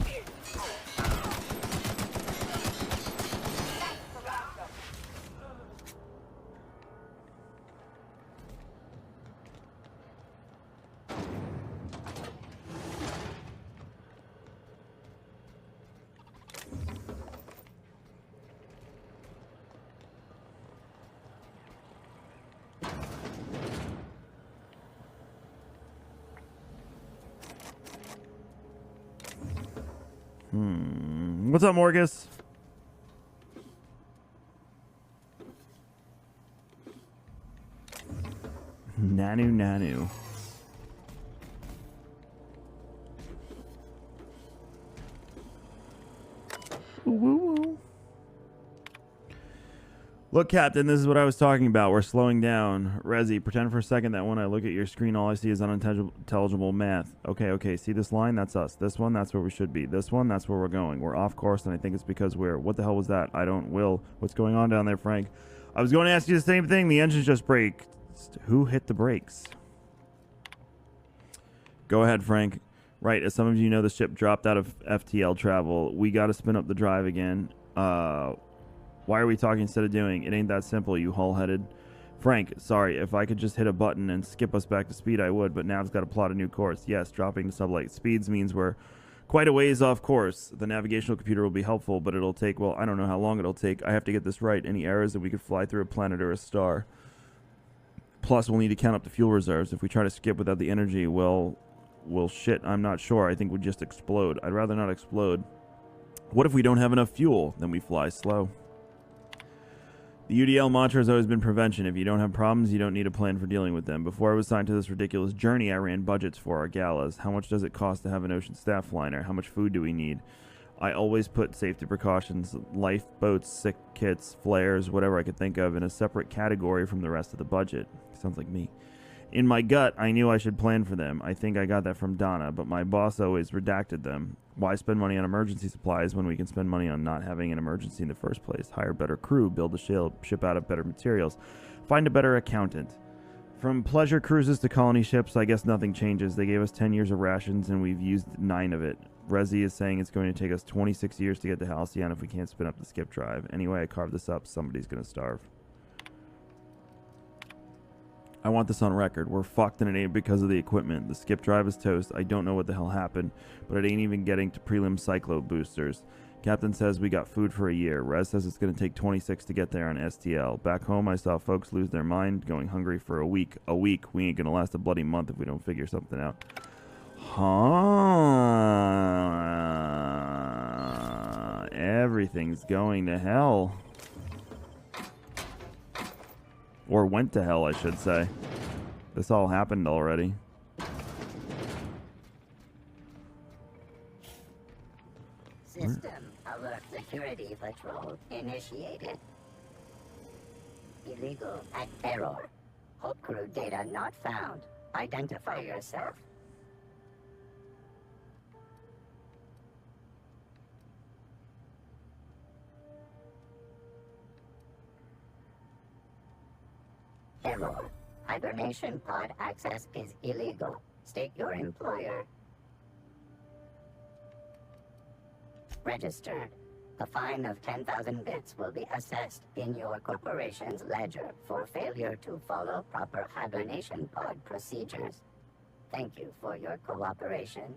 What's up, Morgus? Nanu. Woo. Look, Captain, this is what I was talking about. We're slowing down. Resi, pretend for a second that when I look at your screen, all I see is unintelligible math. Okay. See this line? That's us. This one, that's where we should be. This one, that's where we're going. We're off course, and I think it's because we're... What the hell was that? I don't... Will, what's going on down there, Frank? I was going to ask you the same thing. The engines just braked. Who hit the brakes? Go ahead, Frank. Right, as some of you know, the ship dropped out of FTL travel. We got to spin up the drive again. Why are we talking instead of doing? It ain't that simple, you hull-headed. Frank, sorry, if I could just hit a button and skip us back to speed, I would, but Nav's got to plot a new course. Yes, dropping to sublight speeds means we're quite a ways off course. The navigational computer will be helpful, but it'll take, well, I don't know how long it'll take. I have to get this right. Any errors, and we could fly through a planet or a star. Plus, we'll need to count up the fuel reserves. If we try to skip without the energy, well, shit, I'm not sure. I think we'd just explode. I'd rather not explode. What if we don't have enough fuel? Then we fly slow. The UDL mantra has always been prevention. If you don't have problems, you don't need a plan for dealing with them. Before I was signed to this ridiculous journey, I ran budgets for our galas. How much does it cost to have an ocean staff liner? How much food do we need? I always put safety precautions, lifeboats, sick kits, flares, whatever I could think of, in a separate category from the rest of the budget. Sounds like me. In my gut, I knew I should plan for them. I think I got that from Donna, but my boss always redacted them. Why spend money on emergency supplies when we can spend money on not having an emergency in the first place? Hire better crew, build a ship out of better materials, find a better accountant. From pleasure cruises to colony ships, I guess nothing changes. They gave us 10 years of rations, and we've used 9 of it. Resi is saying it's going to take us 26 years to get to Halcyon if we can't spin up the skip drive. Anyway, I carved this up. Somebody's going to starve. I want this on record. We're fucked, and it ain't because of the equipment. The skip drive is toast. I don't know what the hell happened, but it ain't even getting to prelim cyclo boosters. Captain says we got food for a year. Rez says it's going to take 26 to get there on STL. Back home, I saw folks lose their mind, going hungry for a week. A week? We ain't going to last a bloody month if we don't figure something out. Huh? Everything's going to hell. Or went to hell, I should say. This all happened already. System alert security patrol initiated. Illegal at error. Hope crew data not found. Identify yourself. Error. Hibernation pod access is illegal. State your employer. Registered. A fine of 10,000 bits will be assessed in your corporation's ledger for failure to follow proper hibernation pod procedures. Thank you for your cooperation.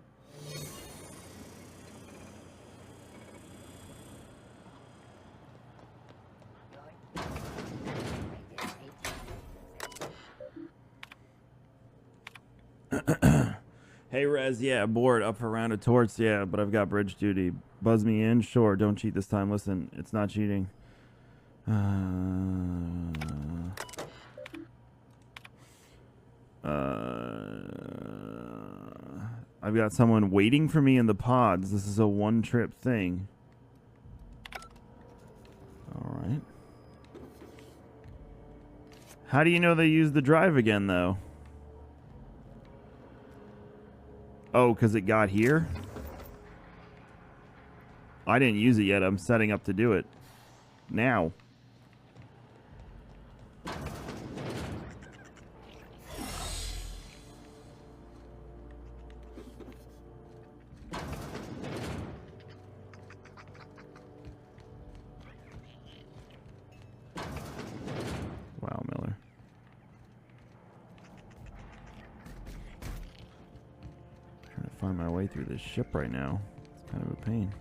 Hey, Rez, yeah, bored, up for a round of torts, yeah, but I've got bridge duty. Buzz me in? Sure, don't cheat this time. Listen, it's not cheating. I've got someone waiting for me in the pods. This is a one-trip thing. Alright. How do you know they used the drive again, though? Oh, because it got here? I didn't use it yet. I'm setting up to do it. Now. find my way through this ship right now. It's kind of a pain.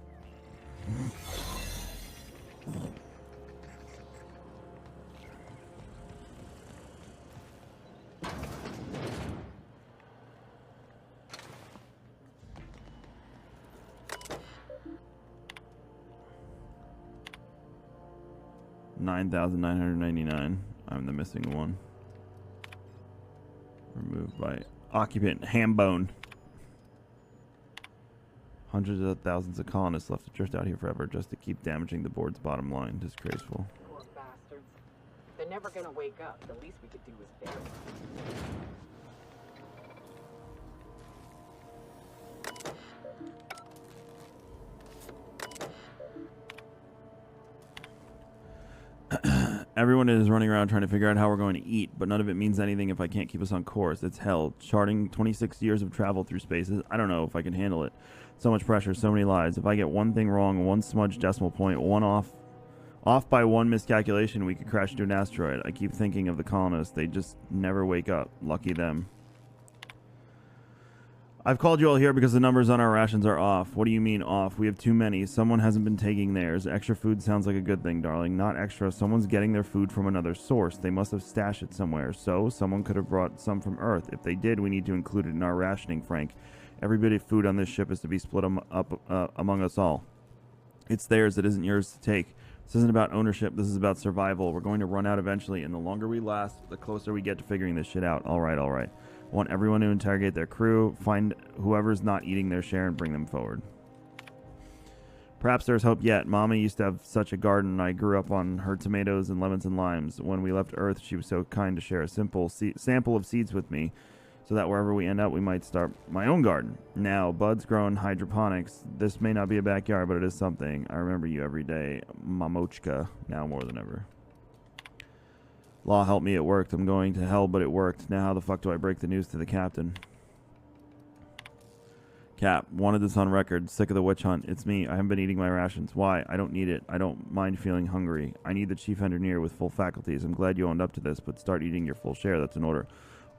$9,999. I'm the missing one. Removed by occupant Hambone. Hundreds of thousands of colonists left to drift out here forever just to keep damaging the board's bottom line. Disgraceful. Poor bastards. They're never gonna wake up. The least we could do is bury them. Everyone is running around trying to figure out how we're going to eat, but none of it means anything if I can't keep us on course. It's hell. Charting 26 years of travel through spaces. I don't know if I can handle it. So much pressure, so many lies. If I get one thing wrong, one smudged decimal point, one off by one miscalculation, we could crash into an asteroid. I keep thinking of the colonists. They just never wake up. Lucky them. I've called you all here because the numbers on our rations are off. What do you mean off? We have too many. Someone hasn't been taking theirs. Extra food sounds like a good thing, darling. Not extra. Someone's getting their food from another source. They must have stashed it somewhere. So, someone could have brought some from Earth. If they did, we need to include it in our rationing, Frank. Every bit of food on this ship is to be split up among us all. It's theirs. It isn't yours to take. This isn't about ownership. This is about survival. We're going to run out eventually, and the longer we last, the closer we get to figuring this shit out. All right, all right. I want everyone to interrogate their crew, find whoever's not eating their share, and bring them forward. Perhaps there's hope yet. Mama used to have such a garden, and I grew up on her tomatoes and lemons and limes. When we left Earth, she was so kind to share a simple sample of seeds with me, so that wherever we end up, we might start my own garden. Now, buds grow in hydroponics. This may not be a backyard, but it is something. I remember you every day, Mamochka, now more than ever. Law help me, it worked. I'm going to hell, but it worked. Now how the fuck do I break the news to the captain? Cap, wanted this on record. Sick of the witch hunt. It's me. I haven't been eating my rations. Why? I don't need it. I don't mind feeling hungry. I need the chief engineer with full faculties. I'm glad you owned up to this, but start eating your full share. That's an order.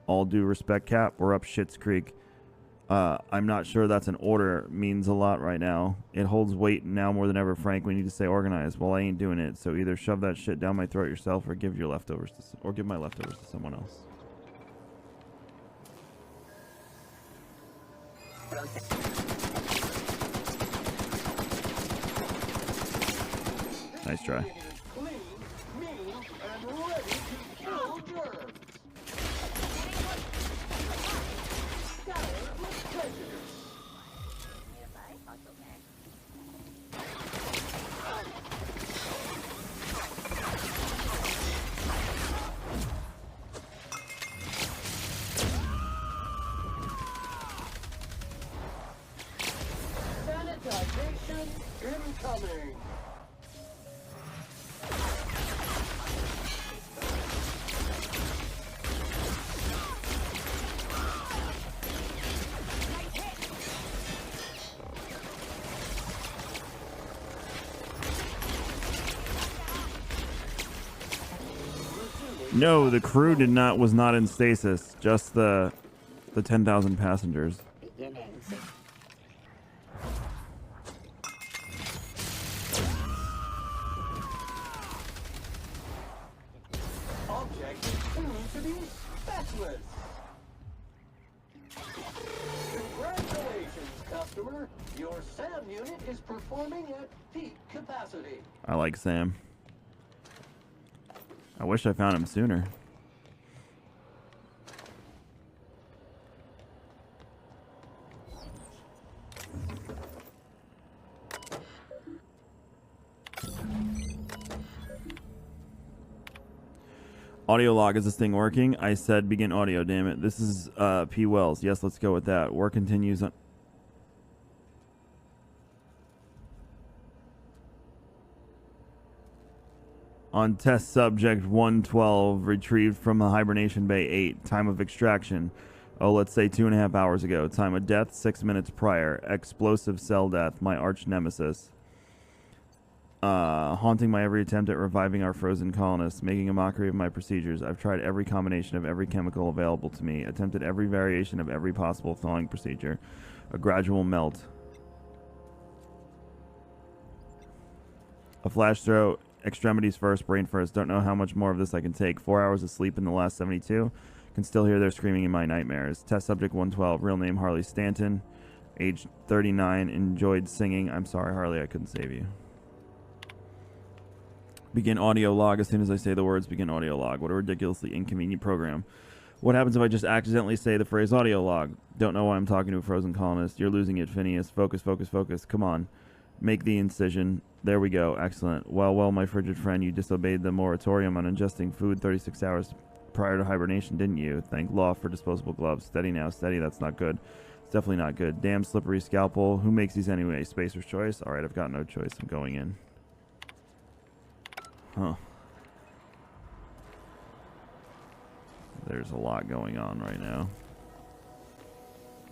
All due respect, Cap. We're up Schitt's Creek. I'm not sure that's an order means a lot right now. It holds weight now more than ever, Frank. We need to stay organized. Well, I ain't doing it. So either shove that shit down my throat yourself, or give your leftovers to, give my leftovers to someone else. Nice try. Incoming! No, the crew was not in stasis. Just the 10,000 passengers. Objective tuned to be specialist. Congratulations, customer. Your SAM unit is performing at peak capacity. I like Sam. I wish I found him sooner. Audio log, is this thing working? I said begin audio, damn it. This is P. Wells. Yes, let's go with that. Work continues on test subject 112, retrieved from a hibernation bay 8. Time of extraction, oh, let's say 2.5 hours ago. Time of death, 6 minutes prior. Explosive cell death, my arch nemesis. haunting my every attempt at reviving our frozen colonists, making a mockery of my procedures. I've tried every combination of every chemical available to me, attempted every variation of every possible thawing procedure. A gradual melt. A flash throw, extremities first, brain first. Don't know how much more of this I can take. 4 hours of sleep in the last 72. Can still hear their screaming in my nightmares. Test subject 112, real name Harley Stanton, age 39, enjoyed singing. I'm sorry, Harley, I couldn't save you. Begin audio log. As soon as I say the words, begin audio log. What a ridiculously inconvenient program. What happens if I just accidentally say the phrase audio log? Don't know why I'm talking to a frozen colonist. You're losing it, Phineas. Focus, focus, focus. Come on. Make the incision. There we go. Excellent. Well, my frigid friend, you disobeyed the moratorium on ingesting food 36 hours prior to hibernation, didn't you? Thank law for disposable gloves. Steady now. Steady. That's not good. It's definitely not good. Damn slippery scalpel. Who makes these anyway? Spacer's choice? Alright, I've got no choice. I'm going in. Huh. There's a lot going on right now.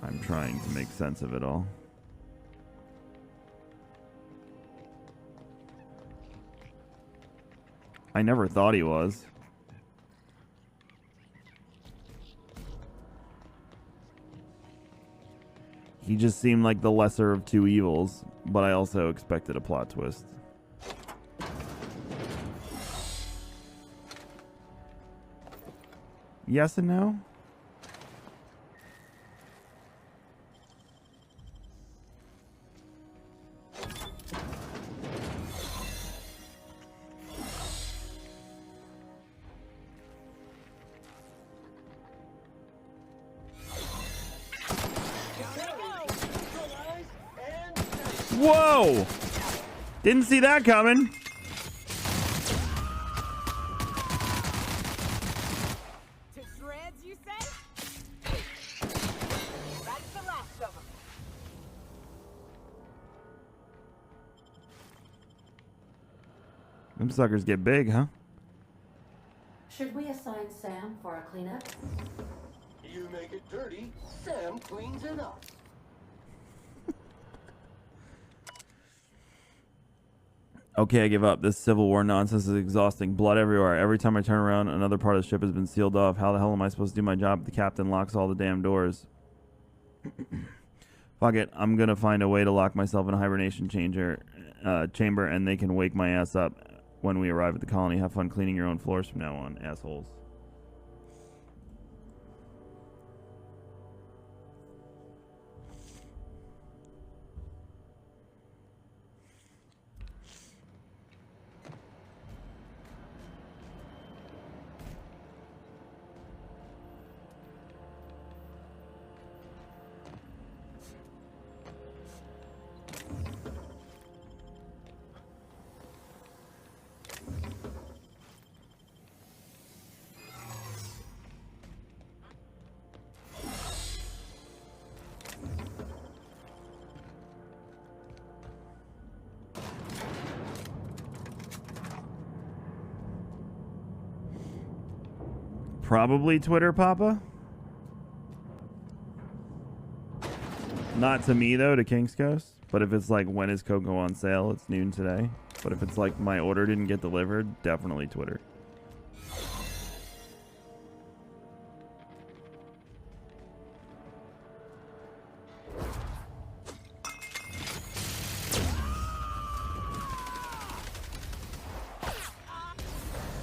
I'm trying to make sense of it all. I never thought he was. He just seemed like the lesser of two evils, but I also expected a plot twist. Yes and no? Whoa! Didn't see that coming. Them suckers get big, huh? Should we assign Sam for a cleanup? You make it dirty, Sam cleans it up. Okay, I give up. This Civil War nonsense is exhausting. Blood everywhere. Every time I turn around, another part of the ship has been sealed off. How the hell am I supposed to do my job if the captain locks all the damn doors? Fuck it. I'm gonna find a way to lock myself in a hibernation chamber, and they can wake my ass up when we arrive at the colony. Have fun cleaning your own floors from now on, assholes. Probably Twitter, Papa. Not to me, though, to King's Coast. But if it's like, when is Cocoa on sale? It's noon today. But if it's like, my order didn't get delivered, definitely Twitter.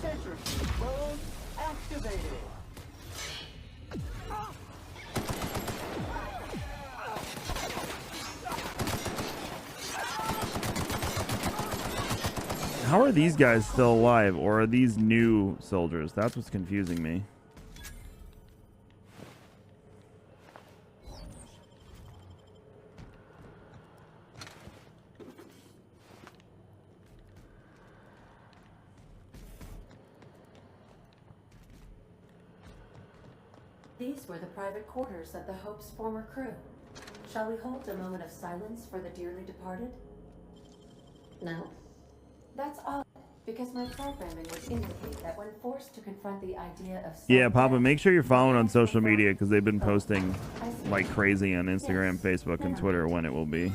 Centrifuge mode activated. How are these guys still alive, or are these new soldiers? That's what's confusing me. These were the private quarters of the Hope's former crew. Shall we hold a moment of silence for the dearly departed? No. That's odd, because my programming would indicate that when forced to confront the idea of Yeah, Papa, make sure you're following on social media, because they've been posting like crazy on Instagram, Facebook, and Twitter when it will be.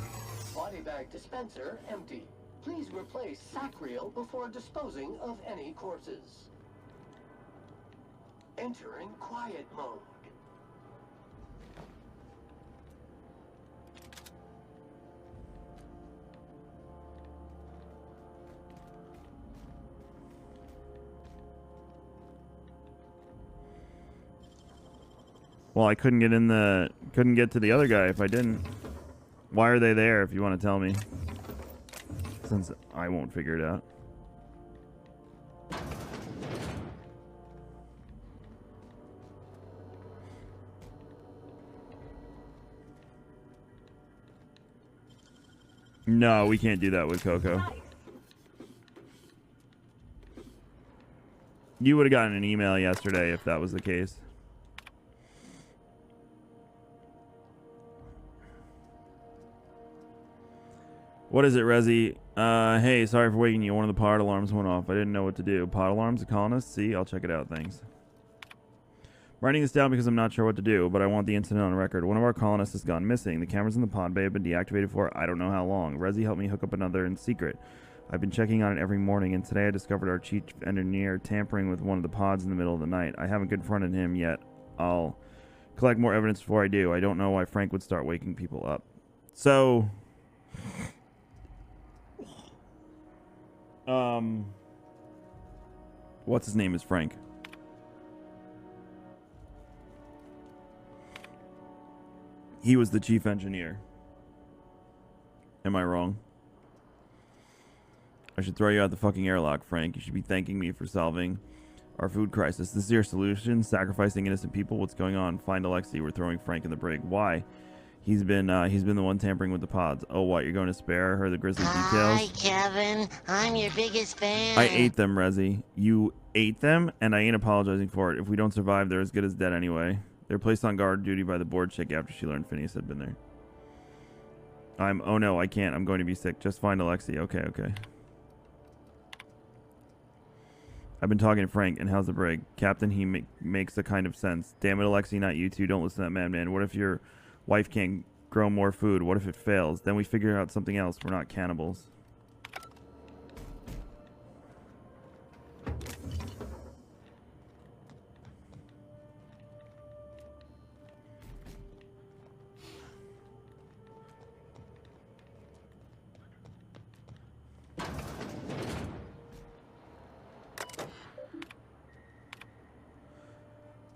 Body bag dispenser empty. Please replace Sacriel before disposing of any corpses. Entering quiet mode. Well, I couldn't get to the other guy if I didn't. Why are they there if you want to tell me? Since I won't figure it out. No, we can't do that with Coco. You would have gotten an email yesterday if that was the case. What is it, Rezi? Hey, sorry for waking you. One of the pod alarms went off. I didn't know what to do. Pod alarms, a colonist? See, I'll check it out. Thanks. I'm writing this down because I'm not sure what to do, but I want the incident on record. One of our colonists has gone missing. The cameras in the pod bay have been deactivated for I don't know how long. Rezi helped me hook up another in secret. I've been checking on it every morning, and today I discovered our chief engineer tampering with one of the pods in the middle of the night. I haven't confronted him yet. I'll collect more evidence before I do. I don't know why Frank would start waking people up. So... what's his name is Frank. He was the chief engineer. Am I wrong? I should throw you out the fucking airlock, Frank. You should be thanking me for solving our food crisis. This is your solution? Sacrificing innocent people? What's going on? Find Alexei. We're throwing Frank in the brig. Why? He's been the one tampering with the pods. Oh, what? You're going to spare her the grisly details? Hi, Kevin. I'm your biggest fan. I ate them, Rezi. You ate them, and I ain't apologizing for it. If we don't survive, they're as good as dead anyway. They were placed on guard duty by the board chick after she learned Phineas had been there. Oh no, I can't. I'm going to be sick. Just find Alexei. Okay, okay. I've been talking to Frank, and how's the brig? Captain, he makes a kind of sense. Damn it, Alexei, not you two. Don't listen to that madman. What if your wife can't grow more food? What if it fails? Then we figure out something else. We're not cannibals.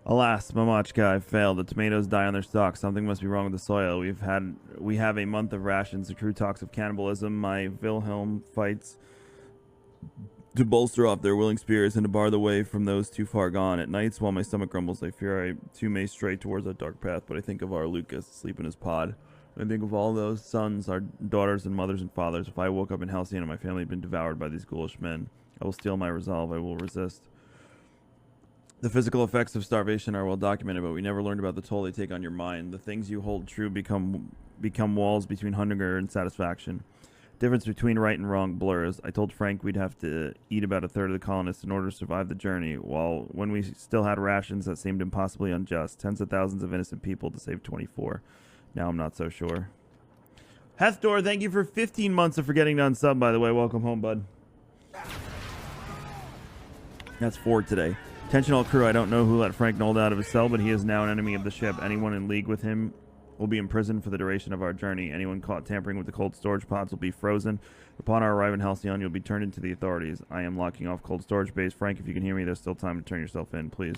Alas, Mamachka, I've failed. The tomatoes die on their stalks. Something must be wrong with the soil. We have a month of rations. The crew talks of cannibalism. My Wilhelm fights to bolster off their willing spirits and to bar the way from those too far gone. At nights, while my stomach grumbles, I fear I too may stray towards that dark path. But I think of our Lucas asleep in his pod. I think of all those sons, our daughters and mothers and fathers. If I woke up in Halcyon and my family had been devoured by these ghoulish men, I will steel my resolve. I will resist. The physical effects of starvation are well documented, but we never learned about the toll they take on your mind. The things you hold true become walls between hunger and satisfaction. Difference between right and wrong blurs. I told Frank we'd have to eat about a third of the colonists in order to survive the journey, while when we still had rations that seemed impossibly unjust. Tens of thousands of innocent people to save 24. Now I'm not so sure. Hethdoor, thank you for 15 months of forgetting to unsub, by the way. Welcome home, bud. That's 4 today. Attention all crew, I don't know who let Frank Nold out of his cell, but he is now an enemy of the ship. Anyone in league with him will be imprisoned for the duration of our journey. Anyone caught tampering with the cold storage pods will be frozen. Upon our arrival in Halcyon, you'll be turned into the authorities. I am locking off cold storage base. Frank, if you can hear me, there's still time to turn yourself in, please.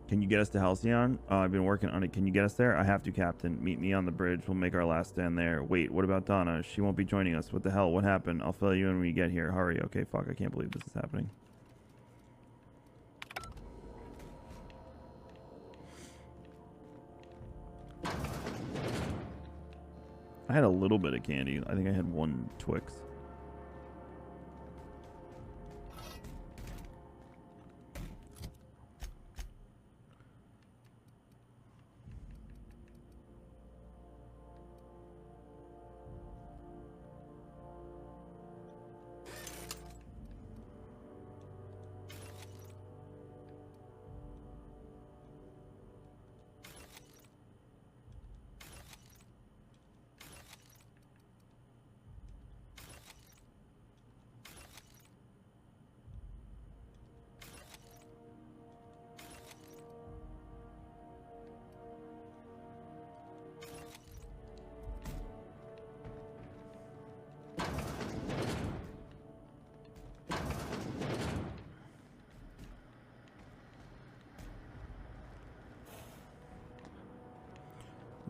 Can you get us to Halcyon? I've been working on it. Can you get us there? I have to, Captain. Meet me on the bridge. We'll make our last stand there. Wait, what about Donna? She won't be joining us. What the hell? What happened? I'll fill you in when we get here. Hurry. Okay, fuck. I can't believe this is happening. I had a little bit of candy. I think I had 1 Twix.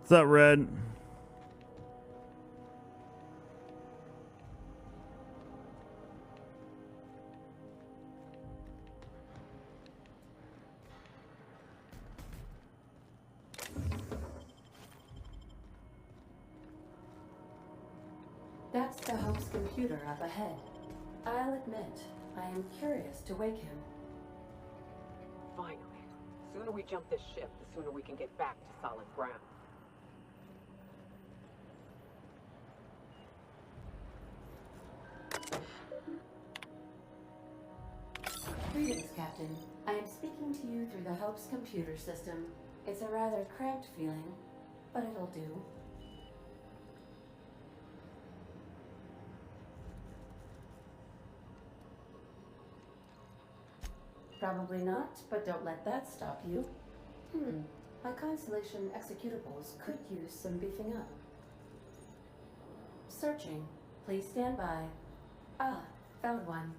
What's up, Red? That's the Hope's computer up ahead. I'll admit, I am curious to wake him. Finally. The sooner we jump this ship, the sooner we can get back to solid ground. Greetings, Captain. I am speaking to you through the Hope's computer system. It's a rather cramped feeling, but it'll do. Probably not, but don't let that stop you. My Constellation executables could use some beefing up. Searching. Please stand by. Ah, found one.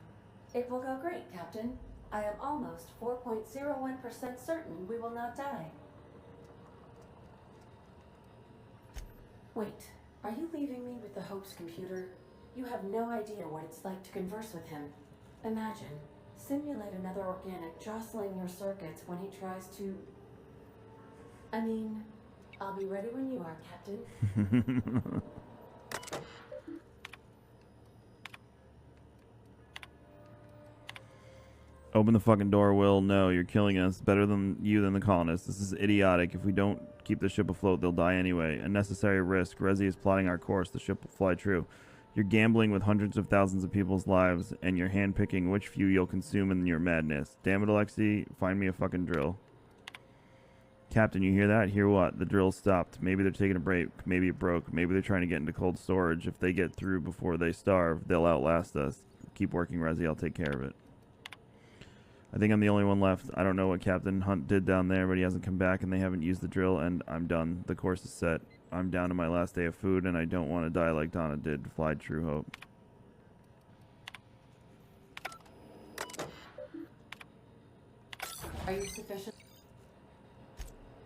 It will go great, Captain. I am almost 4.01% certain we will not die. Wait, are you leaving me with the Hope's computer? You have no idea what it's like to converse with him. Imagine. Simulate another organic jostling your circuits when he tries to... I mean, I'll be ready when you are, Captain. Open the fucking door, Will. No, you're killing us. Better than you than the colonists. This is idiotic. If we don't keep the ship afloat, they'll die anyway. Unnecessary risk. Resi is plotting our course. The ship will fly true. You're gambling with hundreds of thousands of people's lives, and you're handpicking which few you'll consume in your madness. Damn it, Alexei. Find me a fucking drill. Captain, you hear that? Hear what? The drill stopped. Maybe they're taking a break. Maybe it broke. Maybe they're trying to get into cold storage. If they get through before they starve, they'll outlast us. Keep working, Resi. I'll take care of it. I think I'm the only one left. I don't know what Captain Hunt did down there, but he hasn't come back and they haven't used the drill, and I'm done. The course is set. I'm down to my last day of food, and I don't want to die like Donna did. Fly True Hope. Are you sufficient?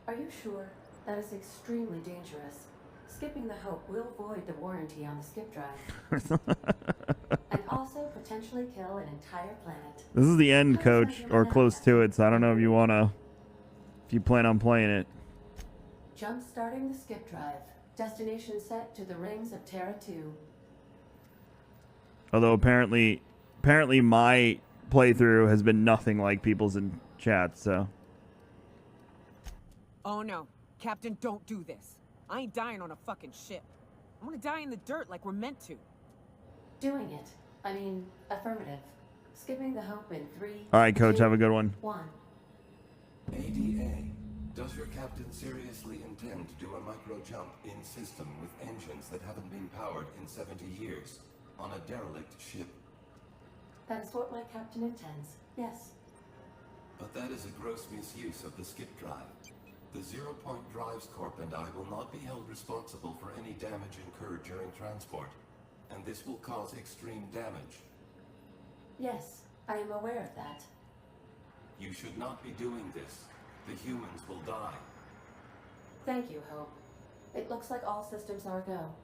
Are you sure? That is extremely dangerous. Skipping the Hope will void the warranty on the skip drive. And also potentially kill an entire planet. This is the end, Coach, or close to it, so I don't know if you want to... If you plan on playing it. Jump starting the skip drive. Destination set to the rings of Terra 2. Although apparently my playthrough has been nothing like people's in chat, so... Oh no. Captain, don't do this. I ain't dying on a fucking ship. I want to die in the dirt like we're meant to. Doing it. I mean, affirmative. Skipping the Hope in 3. Alright, Coach, 2, have a good one. 1. ADA. Does your captain seriously intend to do a micro jump in system with engines that haven't been powered in 70 years on a derelict ship? That is what my captain intends. Yes. But that is a gross misuse of the skip drive. The Zero Point Drives Corp and I will not be held responsible for any damage incurred during transport, and this will cause extreme damage. Yes, I am aware of that. You should not be doing this. The humans will die. Thank you, Hope. It looks like all systems are go.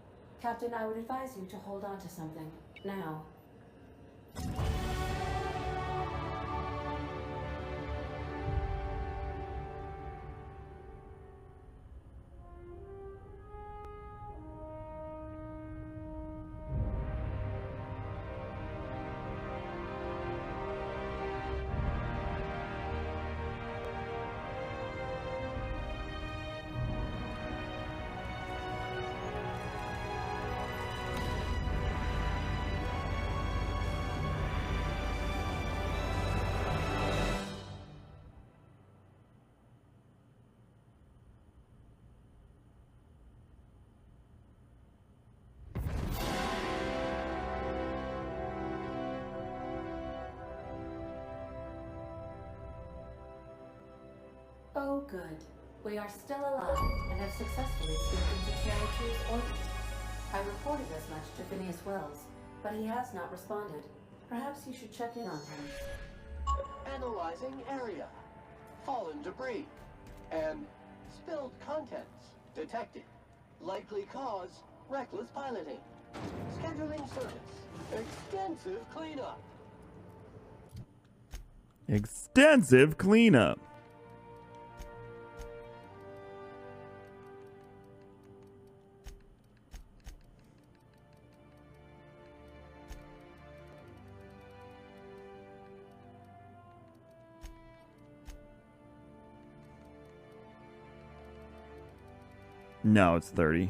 Captain, I would advise you to hold on to something. Now. Oh, good. We are still alive and have successfully escaped into Terra 2's orbit. I reported as much to Phineas Wells, but he has not responded. Perhaps you should check in on him. Analyzing area. Fallen debris. And spilled contents. Detected. Likely cause, reckless piloting. Scheduling service. Extensive cleanup. Extensive cleanup. No, it's 30.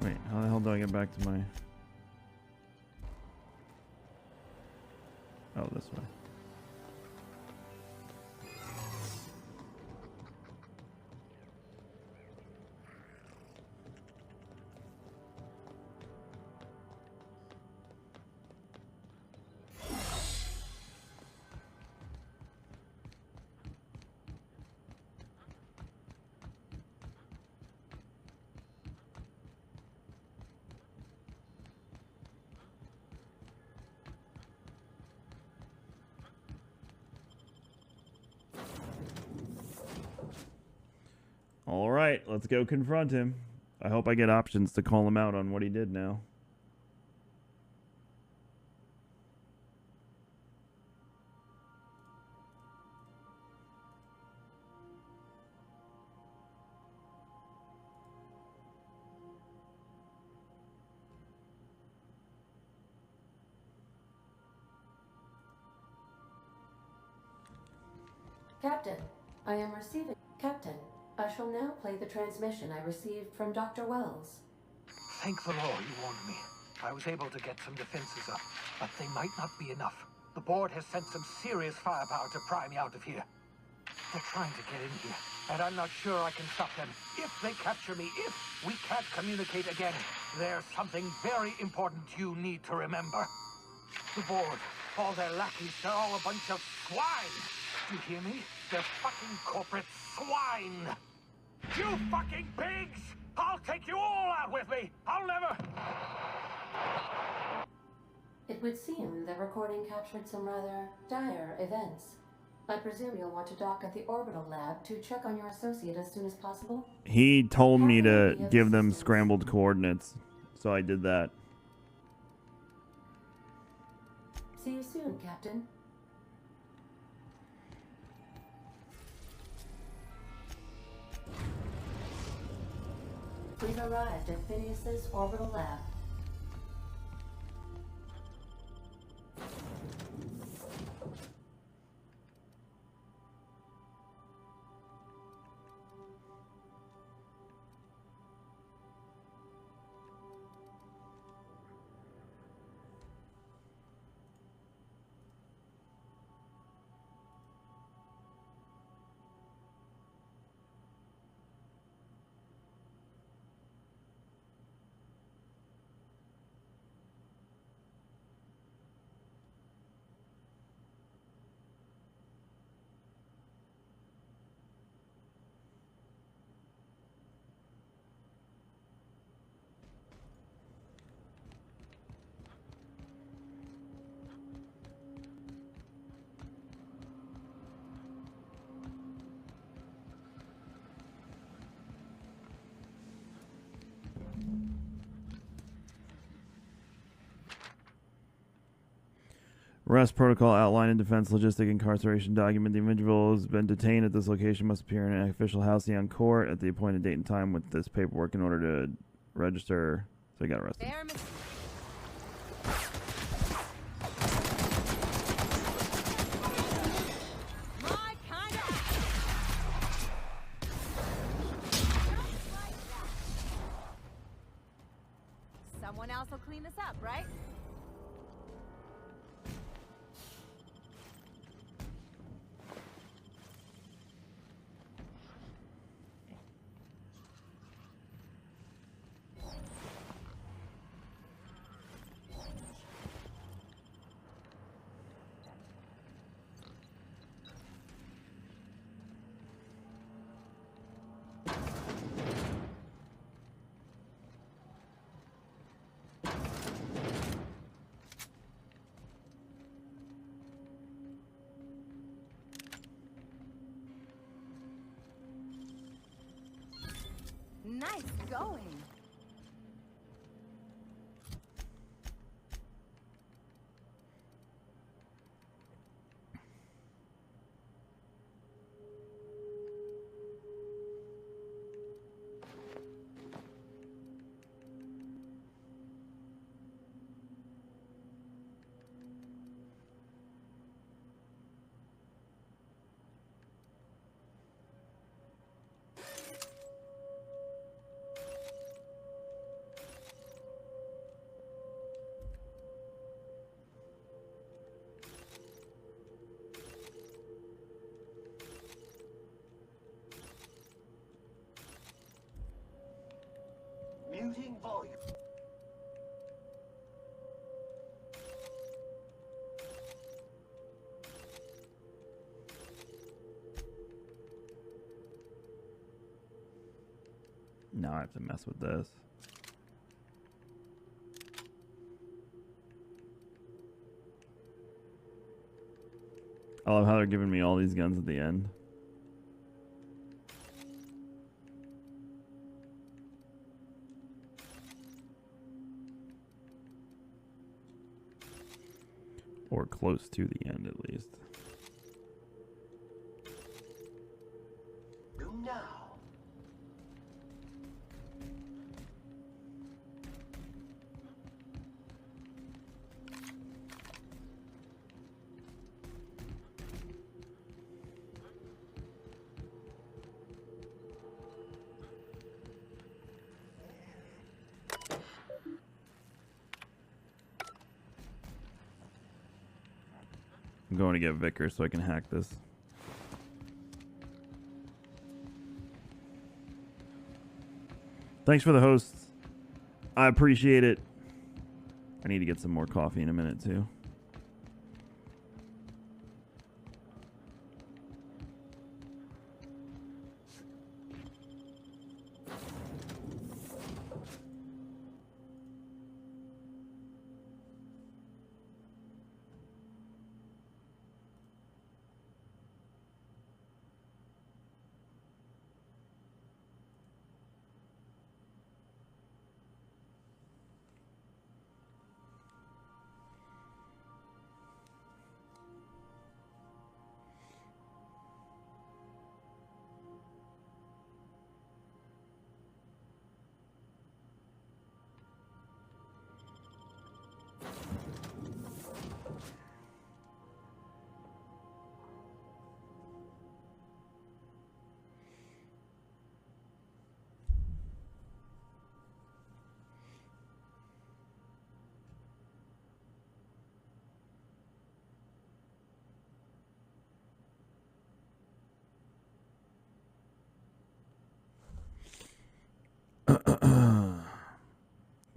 Wait, how the hell do I get back to my... Oh, this way. All right, let's go confront him. I hope I get options to call him out on what he did now. Captain, I am receiving... Captain, I shall now play the transmission I received from Dr. Wells. Thank the Lord you warned me. I was able to get some defenses up, but they might not be enough. The board has sent some serious firepower to pry me out of here. They're trying to get in here, and I'm not sure I can stop them. If they capture me, if we can't communicate again, there's something very important you need to remember. The board, all their lackeys, they're all a bunch of swine. Do you hear me? They're fucking corporate swine. You fucking pigs! I'll take you all out with me! I'll never... It would seem the recording captured some rather dire events. I presume you'll want to dock at the orbital lab to check on your associate as soon as possible? He told me to give them scrambled coordinates, so I did that. See you soon, Captain. We've arrived at Phineas's orbital lab. Arrest protocol outlined in defense logistic incarceration document. The individual has been detained at this location must appear in an official house on court at the appointed date and time with this paperwork in order to register. So he got arrested. this up, right? Nice going. Muting volume. Now I have to mess with this. I love how they're giving me all these guns at the end. Or close to the end, at least. Do now. I'm going to get Vicker so I can hack this. Thanks for the hosts. I appreciate it. I need to get some more coffee in a minute, too.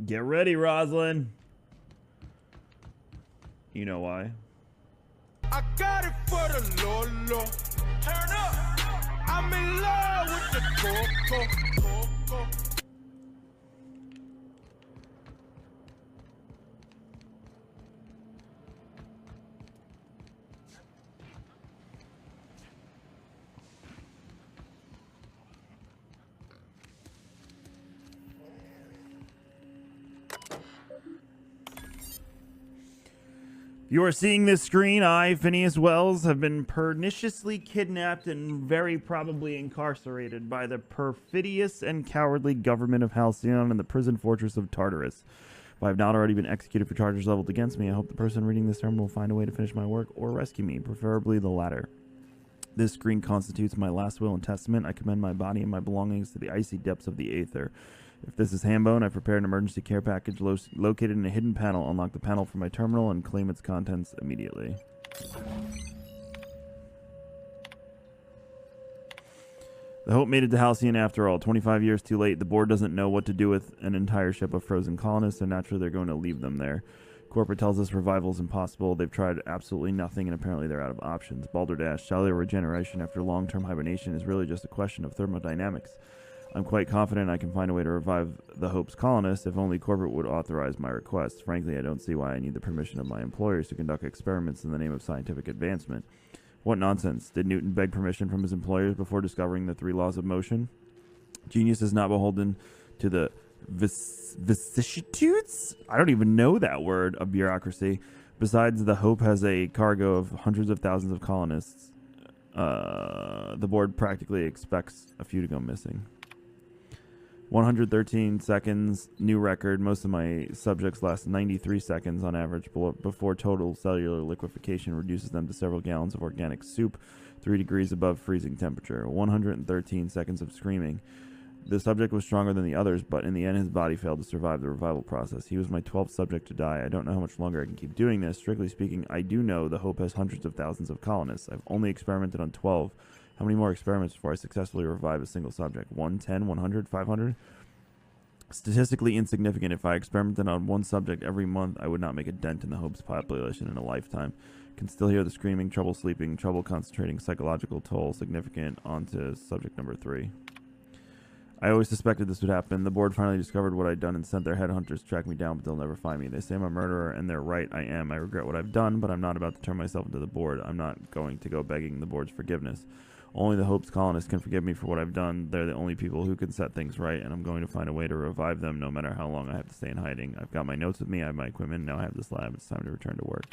Get ready, Roslyn. You know why. I got it for the Lolo. Turn up. I'm in love with the Coco. You are seeing this screen. I, Phineas Wells, have been perniciously kidnapped and very probably incarcerated by the perfidious and cowardly government of Halcyon in the prison fortress of Tartarus. If I have not already been executed for charges leveled against me, I hope the person reading this term will find a way to finish my work or rescue me, preferably the latter. This screen constitutes my last will and testament. I commend my body and my belongings to the icy depths of the aether. If this is Hambone, I prepared an emergency care package located in a hidden panel. Unlock the panel from my terminal and claim its contents immediately. The Hope made it to Halcyon after all. 25 years too late. The board doesn't know what to do with an entire ship of frozen colonists, so naturally they're going to leave them there. Corporate tells us revival is impossible. They've tried absolutely nothing, and apparently they're out of options. Balderdash, cellular regeneration after long-term hibernation is really just a question of thermodynamics. I'm quite confident I can find a way to revive the Hope's colonists if only corporate would authorize my request. Frankly, I don't see why I need the permission of my employers to conduct experiments in the name of scientific advancement. What nonsense. Did Newton beg permission from his employers before discovering the 3 laws of motion? Genius is not beholden to the vicissitudes? I don't even know that word of bureaucracy. Besides, the Hope has a cargo of hundreds of thousands of colonists. The board practically expects a few to go missing. 113 seconds, new record. Most of my subjects last 93 seconds on average before total cellular liquefaction reduces them to several gallons of organic soup, 3 degrees above freezing temperature. 113 seconds of screaming. The subject was stronger than the others, but in the end his body failed to survive the revival process. He was my 12th subject to die. I don't know how much longer I can keep doing this. Strictly speaking, I do know the Hope has hundreds of thousands of colonists. I've only experimented on 12. How many more experiments before I successfully revive a single subject? 1, 10, 100, 500? Statistically insignificant. If I experimented on one subject every month, I would not make a dent in the Hope's population in a lifetime. Can still hear the screaming, trouble sleeping, trouble concentrating, psychological toll significant. On to subject number 3. I always suspected this would happen. The board finally discovered what I'd done and sent their headhunters to track me down, but they'll never find me. They say I'm a murderer, and they're right, I am. I regret what I've done, but I'm not about to turn myself into the board. I'm not going to go begging the board's forgiveness. Only the Hope's colonists can forgive me for what I've done. They're the only people who can set things right, and I'm going to find a way to revive them no matter how long I have to stay in hiding. I've got my notes with me, I have my equipment, now I have this lab. It's time to return to work.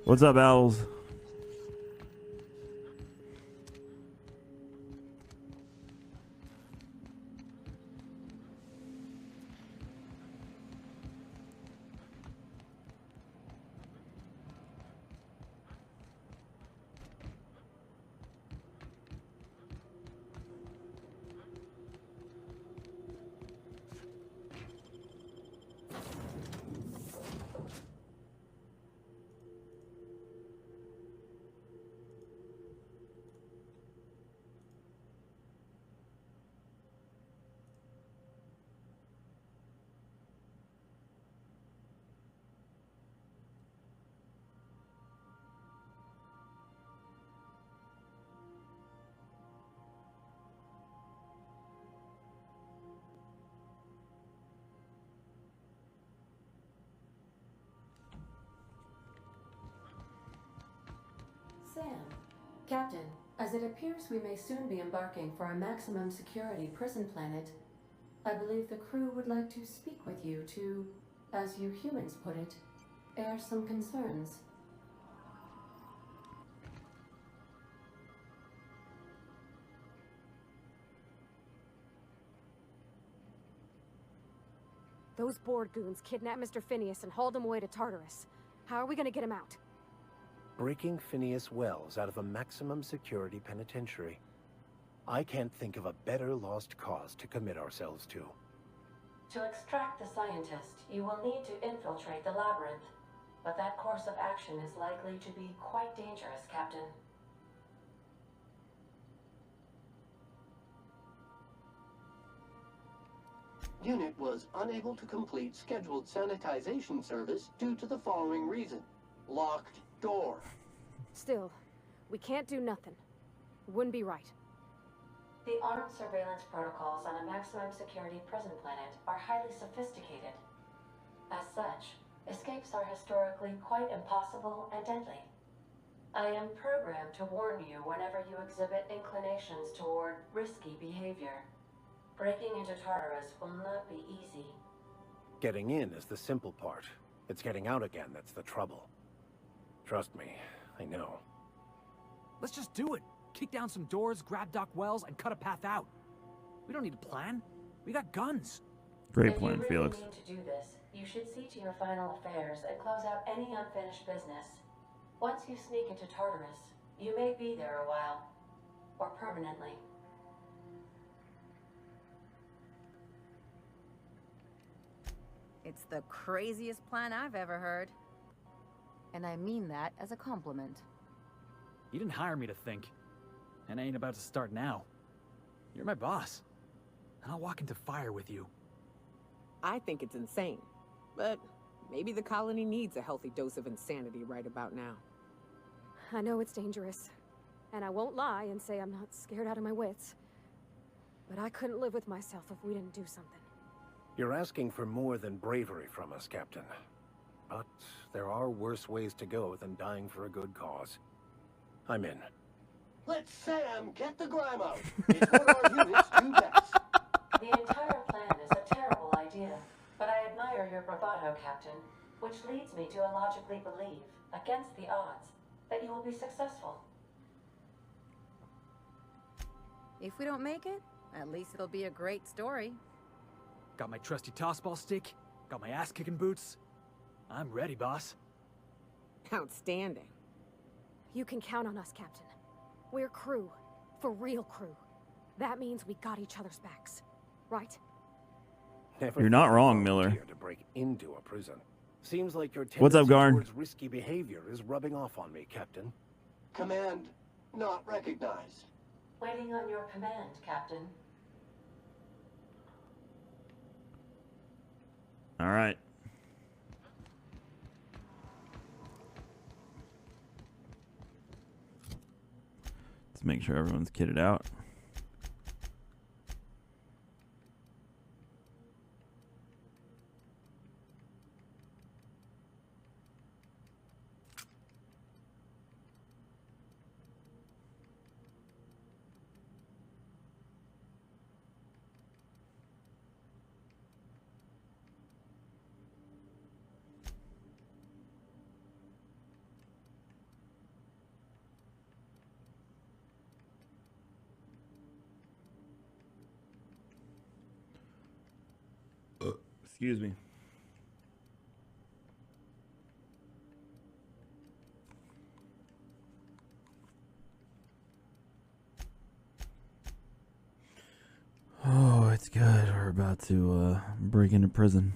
What's up, Owls? Sam. Captain, as it appears we may soon be embarking for a maximum security prison planet, I believe the crew would like to speak with you to, as you humans put it, air some concerns. Those board goons kidnapped Mr. Phineas and hauled him away to Tartarus. How are we gonna get him out? Breaking Phineas Wells out of a maximum security penitentiary. I can't think of a better lost cause to commit ourselves to. To extract the scientist, you will need to infiltrate the labyrinth. But that course of action is likely to be quite dangerous, Captain. Unit was unable to complete scheduled sanitization service due to the following reason. Locked door. Still, we can't do nothing. Wouldn't be right. The armed surveillance protocols on a maximum security prison planet are highly sophisticated. As such, escapes are historically quite impossible and deadly. I am programmed to warn you whenever you exhibit inclinations toward risky behavior. Breaking into Tartarus will not be easy. Getting in is the simple part. It's getting out again that's the trouble. Trust me, I know. Let's just do it. Kick down some doors, grab Doc Wells, and cut a path out. We don't need a plan. We got guns. Great plan, Felix. If you really mean to do this, you should see to your final affairs and close out any unfinished business. Once you sneak into Tartarus, you may be there a while. Or permanently. It's the craziest plan I've ever heard. And I mean that as a compliment. You didn't hire me to think. And I ain't about to start now. You're my boss. And I'll walk into fire with you. I think it's insane. But maybe the colony needs a healthy dose of insanity right about now. I know it's dangerous. And I won't lie and say I'm not scared out of my wits. But I couldn't live with myself if we didn't do something. You're asking for more than bravery from us, Captain. But there are worse ways to go than dying for a good cause. I'm in. Let Sam get the grime out. It's what our units do best. The entire plan is a terrible idea, but I admire your bravado, Captain, which leads me to illogically believe, against the odds, that you will be successful. If we don't make it, at least it'll be a great story. Got my trusty tossball stick, got my ass-kicking boots. I'm ready, boss. Outstanding. You can count on us, Captain. We're crew. For real crew. That means we got each other's backs. Right? Never You're not wrong, volunteer Miller. To break into a prison. Seems like your What's up, tendency Garn? towards risky behavior is rubbing off on me, Captain. Command not recognized. Waiting on your command, Captain. All right. Let's make sure everyone's kitted out. Excuse me. Oh, it's good. We're about to break into prison.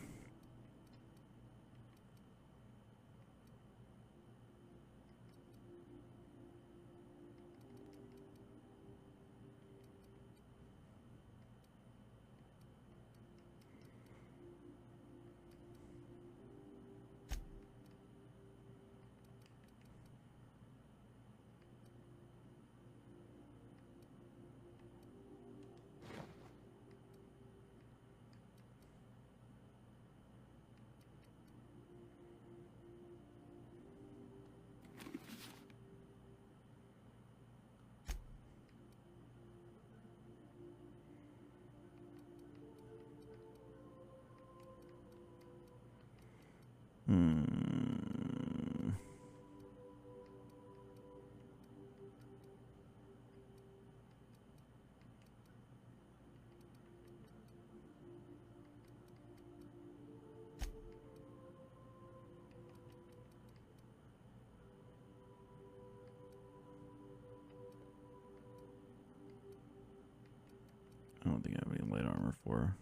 I don't think I have any light armor for her.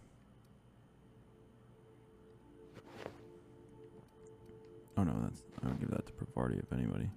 Oh no, that's I would give that to Pravarti if anybody.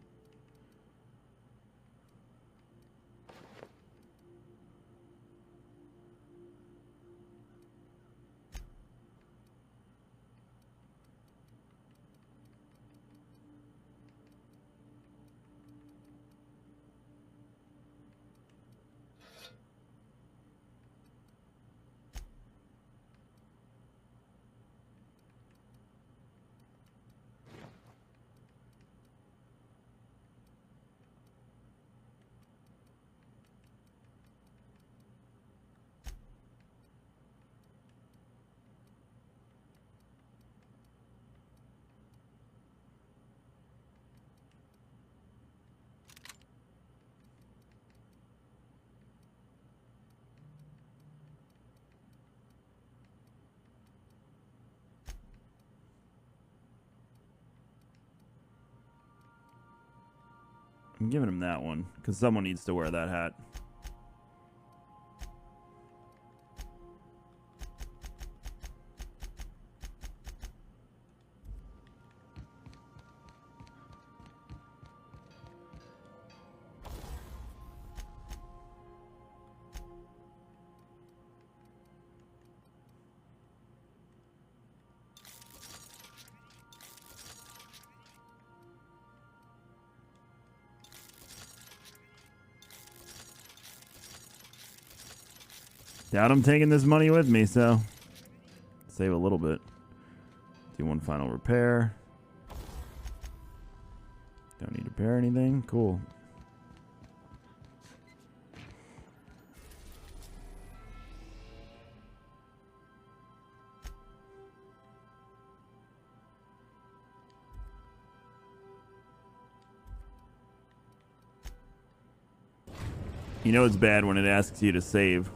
I'm giving him that one because someone needs to wear that hat. Doubt I'm taking this money with me, so save a little bit. Do one final repair. Don't need to repair anything. Cool. You know it's bad when it asks you to save.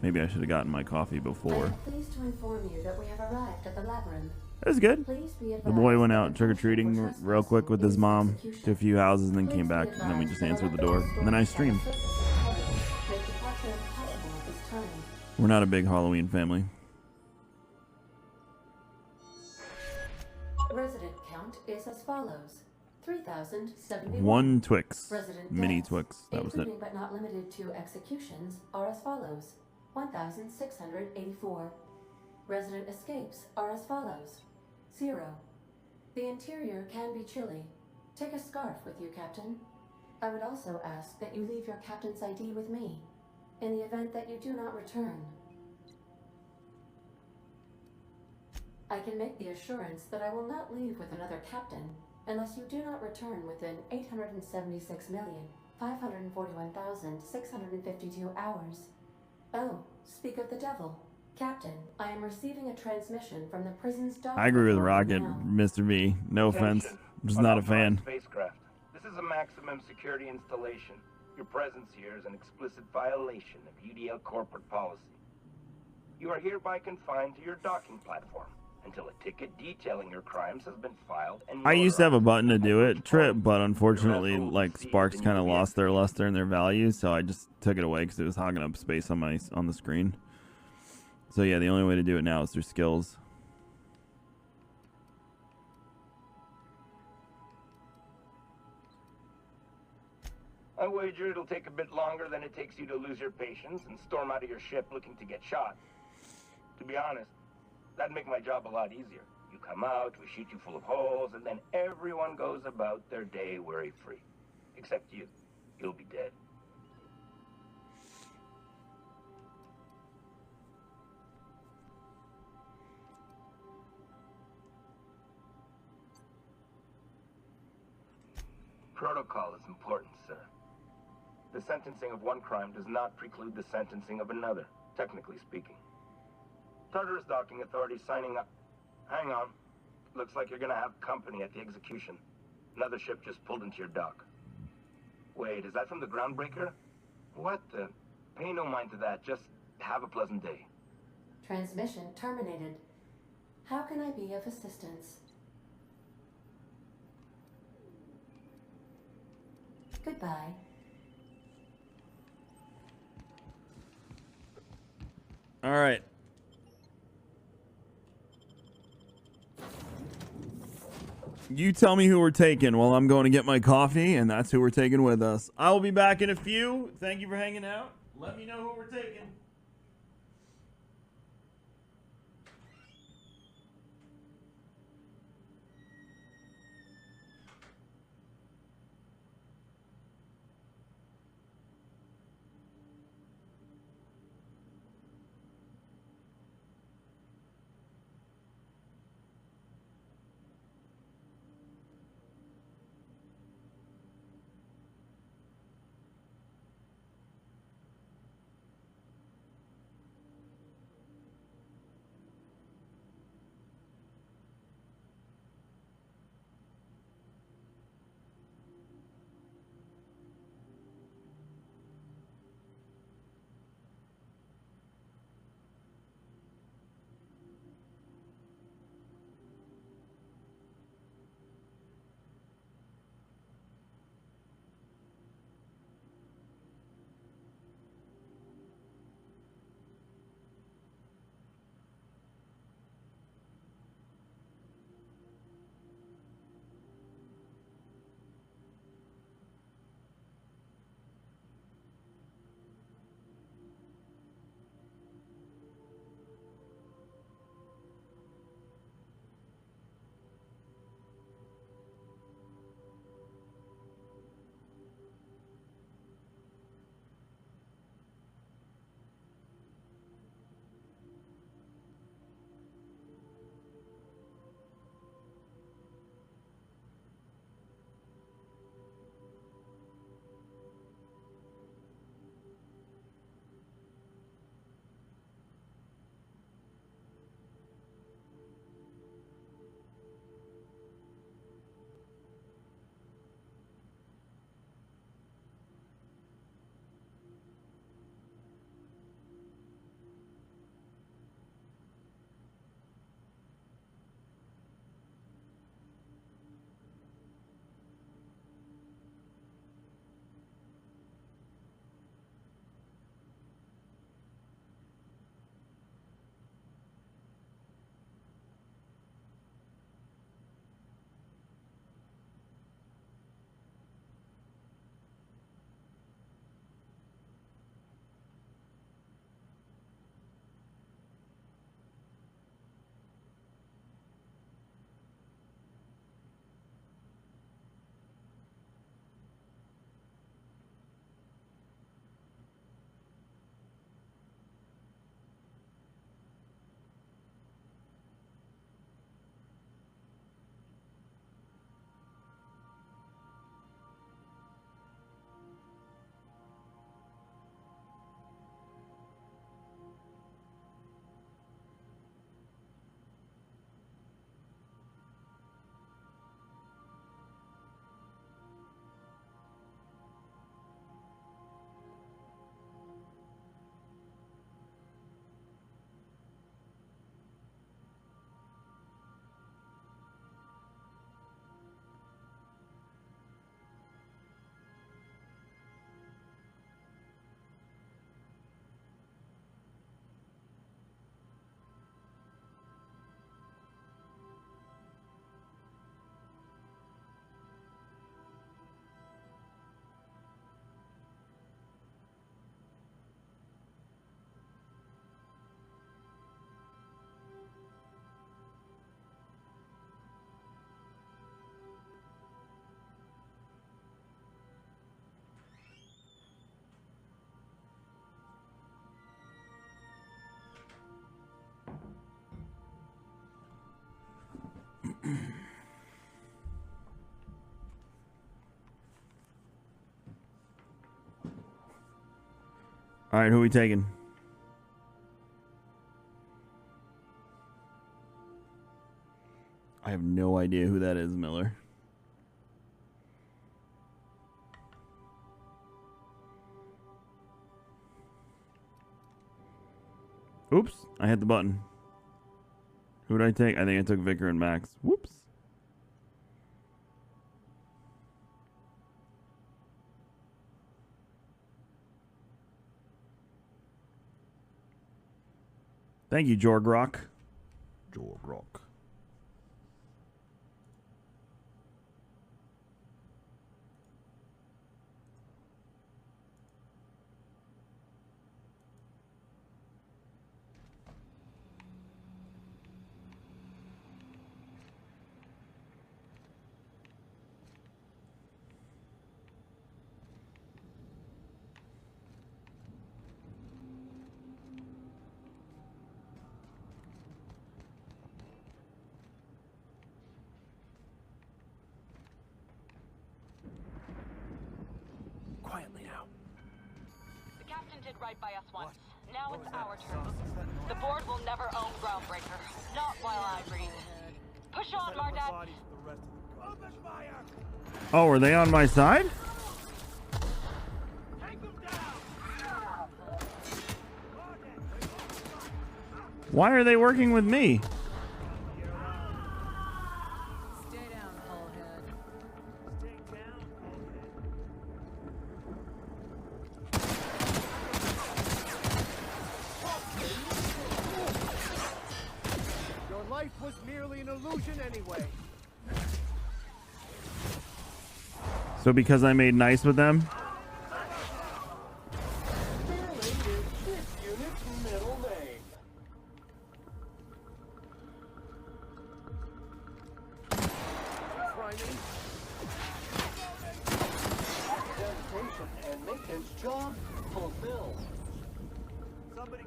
Maybe I should have gotten my coffee before. I'm pleased to inform you that we have arrived at the labyrinth. That was good. Please be The advised boy went that out trick-or-treating real quick with his mom to a few houses and then came back, and then we just answered the door. And then I streamed. Make departure impossible at this time. We're not a big Halloween family. Resident count is as follows: 3,071. One Twix. Resident Mini deaths, Twix. That was it. including but not limited to executions, are as follows: 1,684. Resident escapes are as follows: 0. The interior can be chilly. Take a scarf with you, Captain. I would also ask that you leave your captain's ID with me, in the event that you do not return. I can make the assurance that I will not leave with another captain unless you do not return within 876,541,652 hours. Oh, speak of the devil. Captain, I am receiving a transmission from the prison's doctor. I agree with Rocket, Mr. V. No offense. I'm just not a fan. Spacecraft. This is a maximum security installation. Your presence here is an explicit violation of UDL corporate policy. You are hereby confined to your docking platform until a ticket detailing your crimes has been filed and I used to have a button to do it, Trip, but unfortunately, like, Sparks kind of lost their luster and their value, so I just took it away because it was hogging up space on the screen. So yeah, the only way to do it now is through skills. I wager it'll take a bit longer than it takes you to lose your patience and storm out of your ship looking to get shot. To be honest, that'd make my job a lot easier. You come out, we shoot you full of holes, and then everyone goes about their day worry-free. Except you. You'll be dead. Protocol is important, sir. The sentencing of one crime does not preclude the sentencing of another, technically speaking. Tartarus docking authorities signing up. Hang on. Looks like you're gonna have company at the execution. Another ship just pulled into your dock. Wait, is that from the groundbreaker? What the? Pay no mind to that. Just have a pleasant day. Transmission terminated. How can I be of assistance? Goodbye. All right. You tell me who we're taking while I'm going to get my coffee, and that's who we're taking with us. I will be back in a few. Thank you for hanging out. Let me know who we're taking. All right, who are we taking? I have no idea who that is, Miller. Oops, I hit the button. Who did I take? I think I took Vicar and Max. Whoops. Thank you, Jorgrok. Jorgrok. Quietly now. The captain did right by us once. Now it's our turn. The board will never own Groundbreaker. Not while I breathe. Push on, Mardak. Oh, are they on my side? Why are they working with me? Your life was merely an illusion anyway. So because I made nice with them? And maintenance job fulfilled. Somebody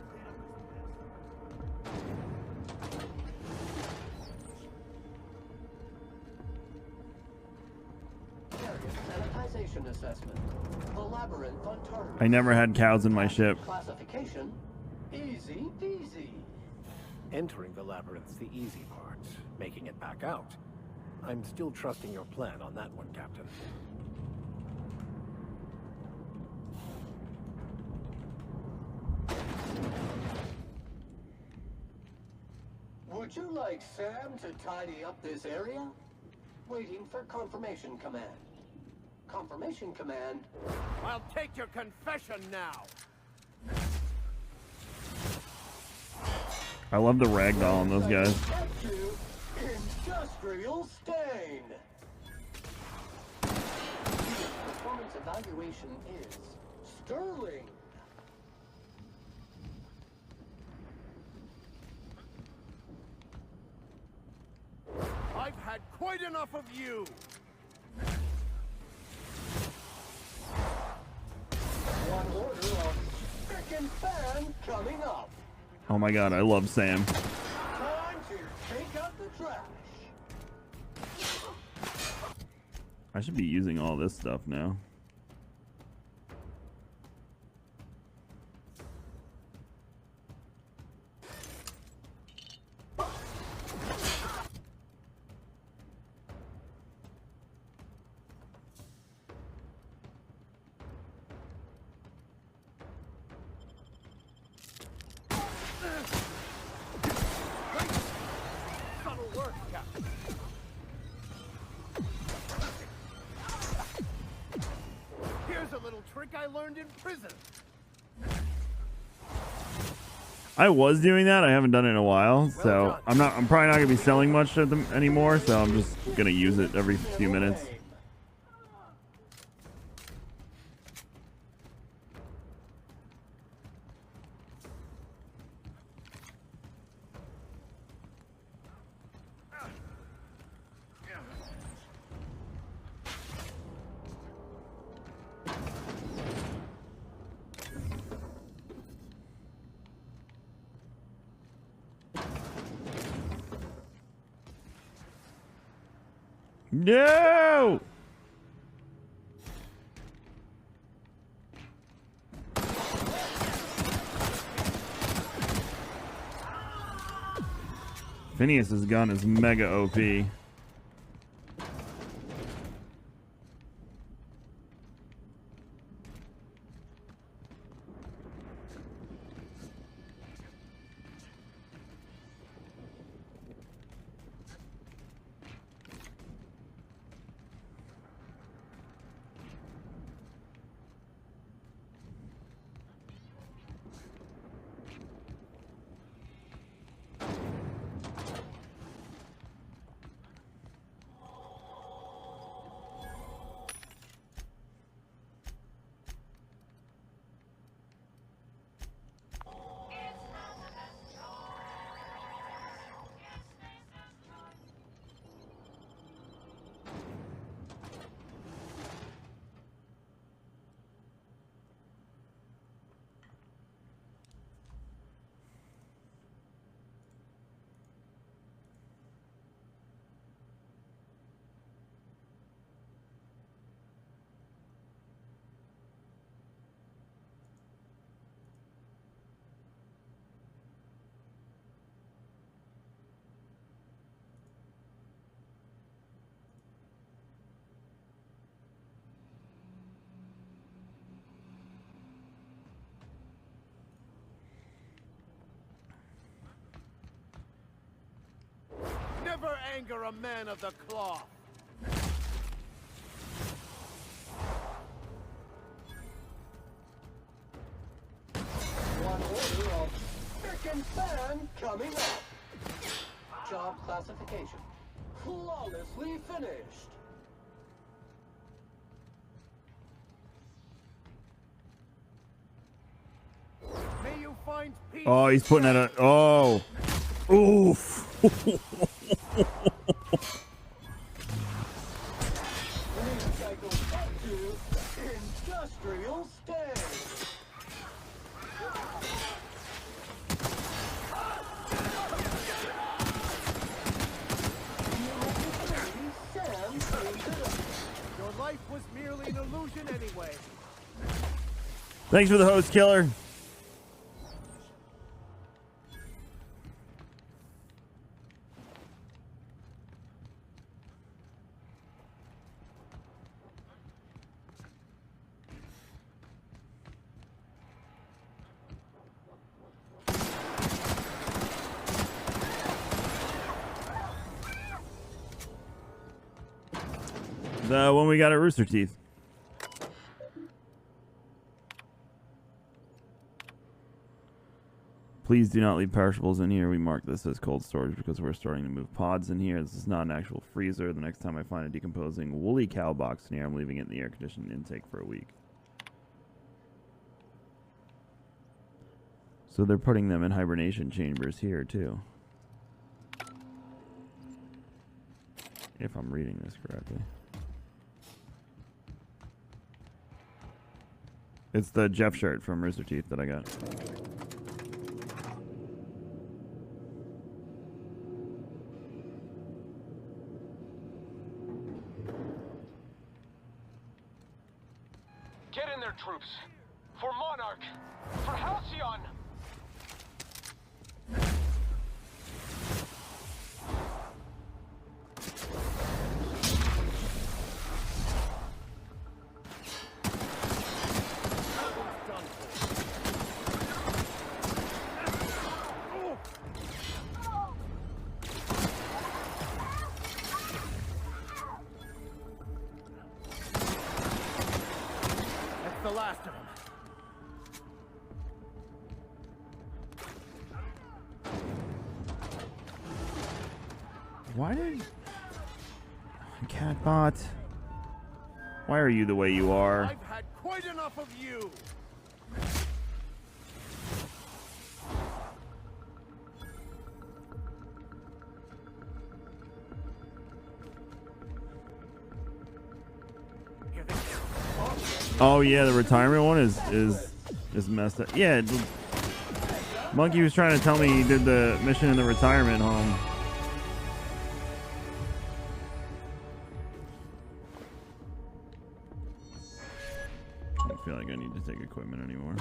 sanitization assessment. The labyrinth on Tartarus. I never had cows in my ship. Classification, easy peasy. Entering the labyrinth's the easy part. Making it back out. I'm still trusting your plan on that one, Captain. Would you like Sam to tidy up this area? Waiting for confirmation command. Confirmation command. I'll take your confession now. I love the ragdoll on those guys. Step 2, industrial stain. Performance evaluation is sterling. I've had quite enough of you. One order of frickin' fan coming up. Oh my god, I love Sam. Time to take out the trash. I should be using all this stuff now. Subtle work, Captain. Here's a little trick I learned in prison. I was doing that. I haven't done it in a while, so I'm probably not gonna be selling much of them anymore. So I'm just gonna use it every few minutes. No! Phineas's gun is mega OP. Never anger a man of the cloth. One order of frickin' fan coming up. Job classification. Flawlessly finished. May you find peace. Oh, he's putting at a. Oh. Oof. Cycle up to industrial stage. Your life was merely an illusion anyway. Thanks for the host, Killer. The one we got at Rooster Teeth. Please do not leave perishables in here. We mark this as cold storage because we're starting to move pods in here. This is not an actual freezer. The next time I find a decomposing woolly cow box in here, I'm leaving it in the air-conditioned intake for a week. So they're putting them in hibernation chambers here, too. If I'm reading this correctly. It's the Jeff shirt from Rooster Teeth that I got. Get in there, troops. For Monarch. For Halcyon. That's the last of them. Why did... Catbot. Why are you the way you are? I've had quite enough of you. Oh yeah, the retirement one is messed up. Yeah, Monkey was trying to tell me he did the mission in the retirement home. I don't feel like I need to take equipment anymore.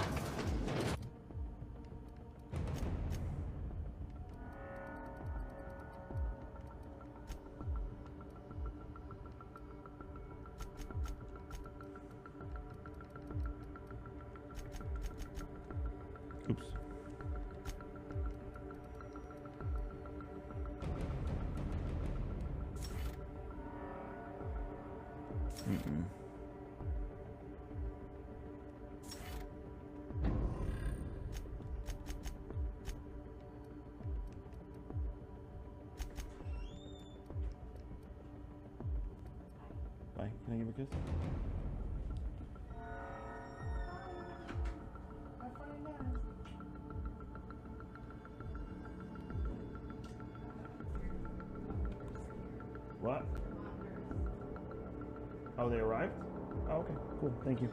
Mm-mm. Bye. Can I give her a kiss? What? Oh, they arrived? Oh, okay. Cool. Thank you.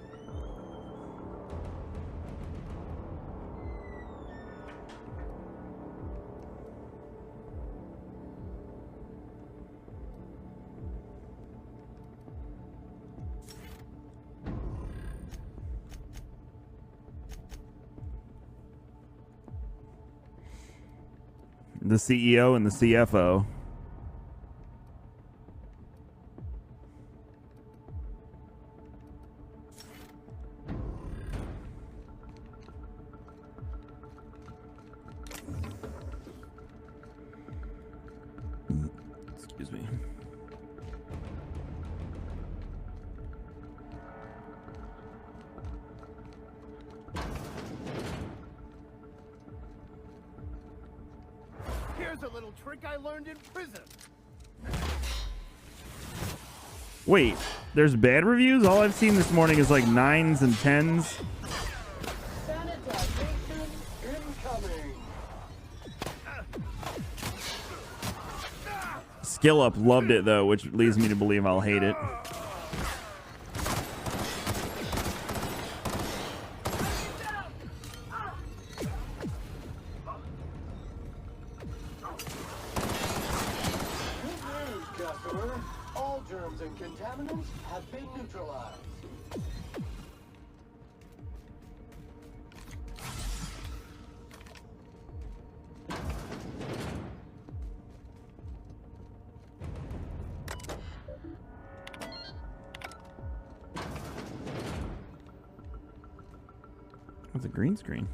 The CEO and the CFO. Excuse me. Here's a little trick I learned in prison. Wait, there's bad reviews? All I've seen this morning is like 9s and 10s. Skill Up loved it though, which leads me to believe I'll hate it. All germs and contaminants have been neutralized. That's a green screen.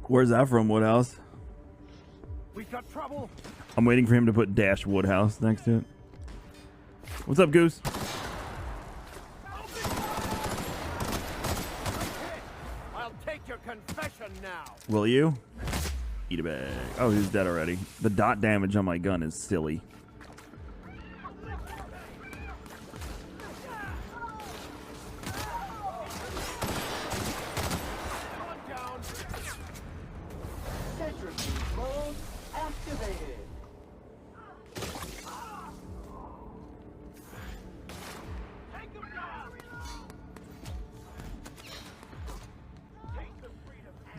Where's that from, Woodhouse? We got trouble. I'm waiting for him to put Dash Woodhouse next to it. What's up, Goose? I'll take your confession now. Will you? Eat a bag. Oh, he's dead already. The dot damage on my gun is silly. Centrifuge mode activated.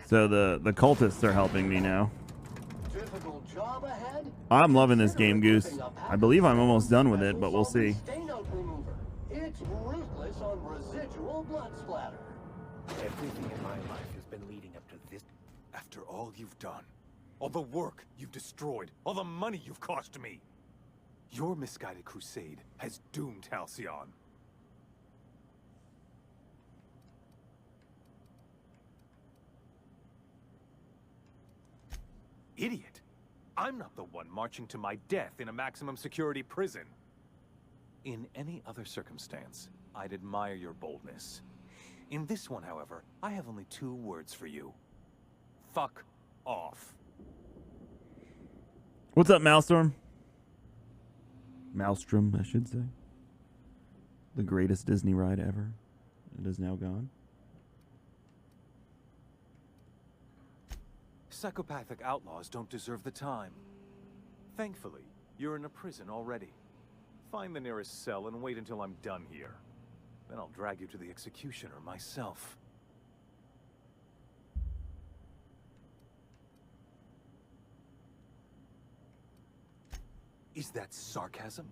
So the cultists are helping me now. Difficult job ahead. I'm loving this game, Goose. I believe I'm almost done with it, but we'll see. Stain out remover. It's ruthless on residual blood splatter. Everything in my life has been leading up to this. After all you've done, all the work you've destroyed, all the money you've cost me, your misguided crusade has doomed Halcyon. Idiot! I'm not the one marching to my death in a maximum security prison. In any other circumstance, I'd admire your boldness. In this one, however, I have only 2 words for you. Fuck off. What's up, Maelstrom? Maelstrom, I should say. The greatest Disney ride ever. It is now gone. Psychopathic outlaws don't deserve the time. Thankfully, you're in a prison already. Find the nearest cell and wait until I'm done here. Then I'll drag you to the executioner myself. Is that sarcasm?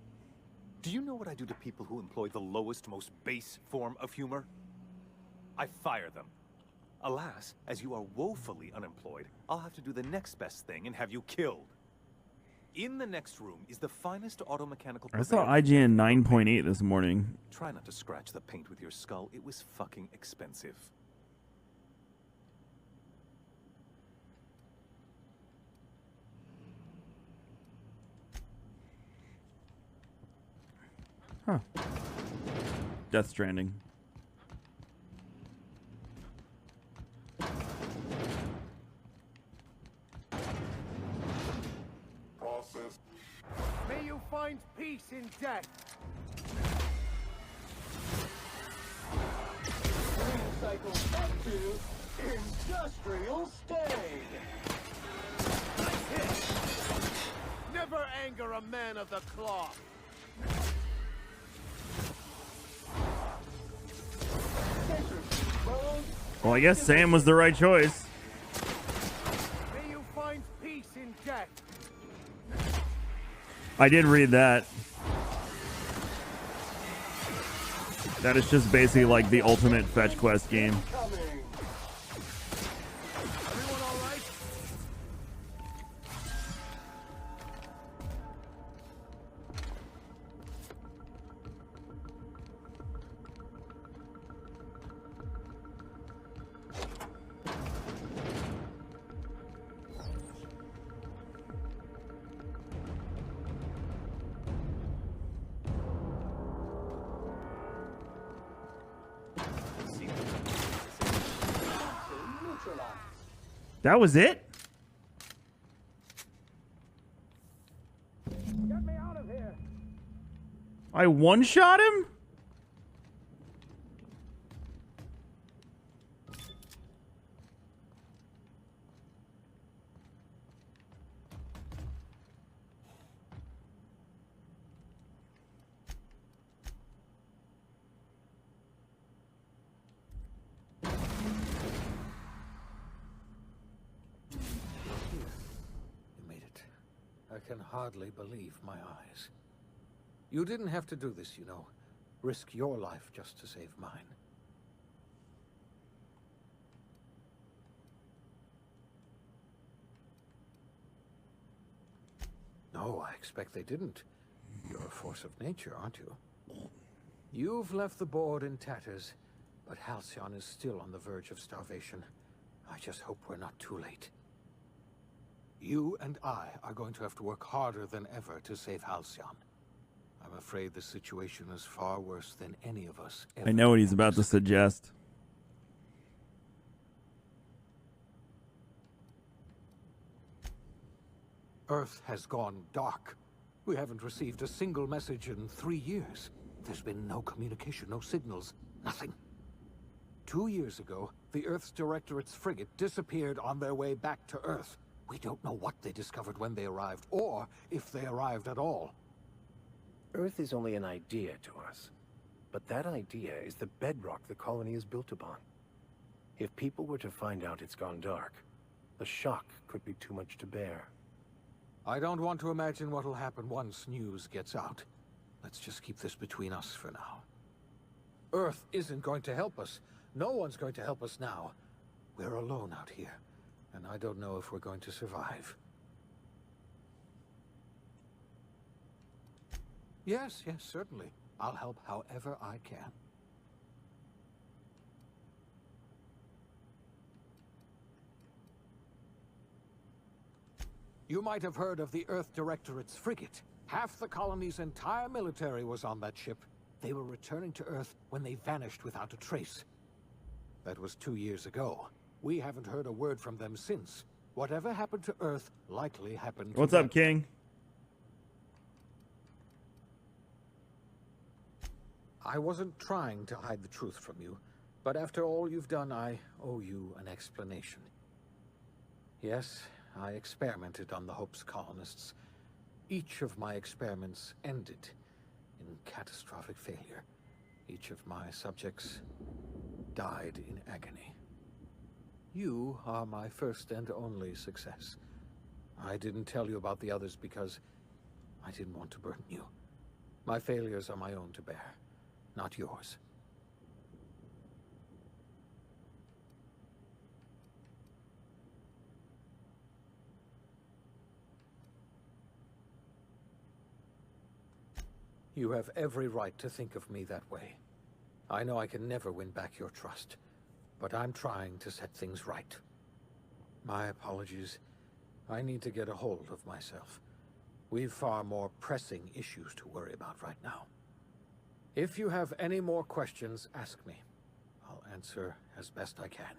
Do you know what I do to people who employ the lowest, most base form of humor? I fire them. Alas, as you are woefully unemployed, I'll have to do the next best thing and have you killed. In the next room is the finest automechanical. I saw IGN 9.8 this morning. Try not to scratch the paint with your skull. It was fucking expensive. Huh. Death Stranding. May you find peace in death. Recycle up to industrial state. Nice hit. Never anger a man of the cloth. Well, I guess Sam was the right choice. May you find peace in death. I did read that. That is just basically like the ultimate fetch quest game. Everyone all right? That was it? Get me out of here. I one-shot him? I can hardly believe my eyes. You didn't have to do this, you know. Risk your life just to save mine. No, I expect they didn't. You're a force of nature, aren't you? You've left the board in tatters, but Halcyon is still on the verge of starvation. I just hope we're not too late. You and I are going to have to work harder than ever to save Halcyon. I'm afraid the situation is far worse than any of us ever. I know what he's about to suggest. Earth has gone dark. We haven't received a single message in 3 years. There's been no communication, no signals, nothing. 2 years ago, the Earth's Directorate's frigate disappeared on their way back to Earth. We don't know what they discovered when they arrived, or if they arrived at all. Earth is only an idea to us. But that idea is the bedrock the colony is built upon. If people were to find out it's gone dark, the shock could be too much to bear. I don't want to imagine what'll happen once news gets out. Let's just keep this between us for now. Earth isn't going to help us. No one's going to help us now. We're alone out here, and I don't know if we're going to survive. Yes, certainly. I'll help however I can. You might have heard of the Earth Directorate's frigate. Half the colony's entire military was on that ship. They were returning to Earth when they vanished without a trace. That was 2 years ago. We haven't heard a word from them since. Whatever happened to Earth likely happened to What's them. up, King? I wasn't trying to hide the truth from you, but after all you've done, I owe you an explanation. Yes, I experimented on the Hope's colonists. Each of my experiments ended in catastrophic failure. Each of my subjects died in agony. You are my first and only success. I didn't tell you about the others because I didn't want to burden you. My failures are my own to bear, not yours. You have every right to think of me that way. I know I can never win back your trust, but I'm trying to set things right. My apologies. I need to get a hold of myself. We've far more pressing issues to worry about right now. If you have any more questions, ask me. I'll answer as best I can.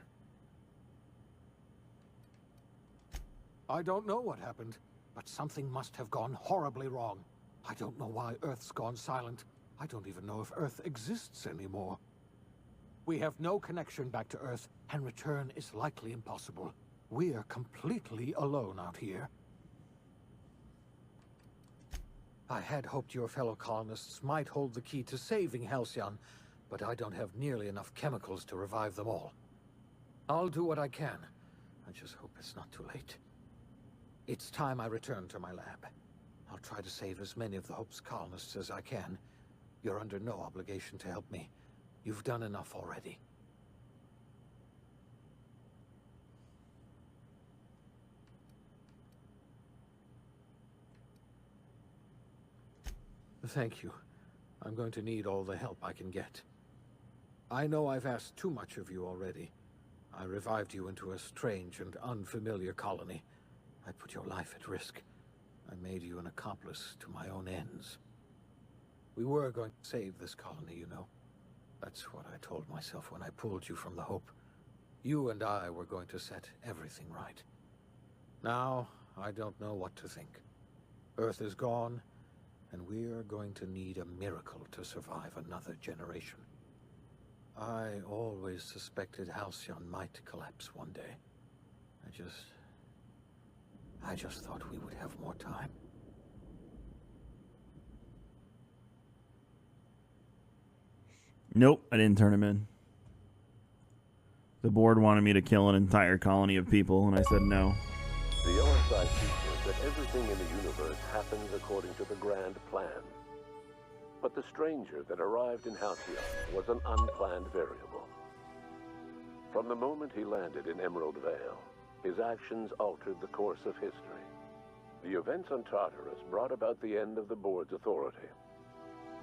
I don't know what happened, but something must have gone horribly wrong. I don't know why Earth's gone silent. I don't even know if Earth exists anymore. We have no connection back to Earth, and return is likely impossible. We are completely alone out here. I had hoped your fellow colonists might hold the key to saving Halcyon, but I don't have nearly enough chemicals to revive them all. I'll do what I can. I just hope it's not too late. It's time I return to my lab. I'll try to save as many of the Hope's colonists as I can. You're under no obligation to help me. You've done enough already. Thank you. I'm going to need all the help I can get. I know I've asked too much of you already. I revived you into a strange and unfamiliar colony. I put your life at risk. I made you an accomplice to my own ends. We were going to save this colony, you know. That's what I told myself when I pulled you from the Hope. You and I were going to set everything right. Now, I don't know what to think. Earth is gone, and we are going to need a miracle to survive another generation. I always suspected Halcyon might collapse one day. I just thought we would have more time. Nope, I didn't turn him in. The board wanted me to kill an entire colony of people, and I said no. The OSI teaches that everything in the universe happens according to the grand plan. But the stranger that arrived in Halcyon was an unplanned variable. From the moment he landed in Emerald Vale, his actions altered the course of history. The events on Tartarus brought about the end of the board's authority.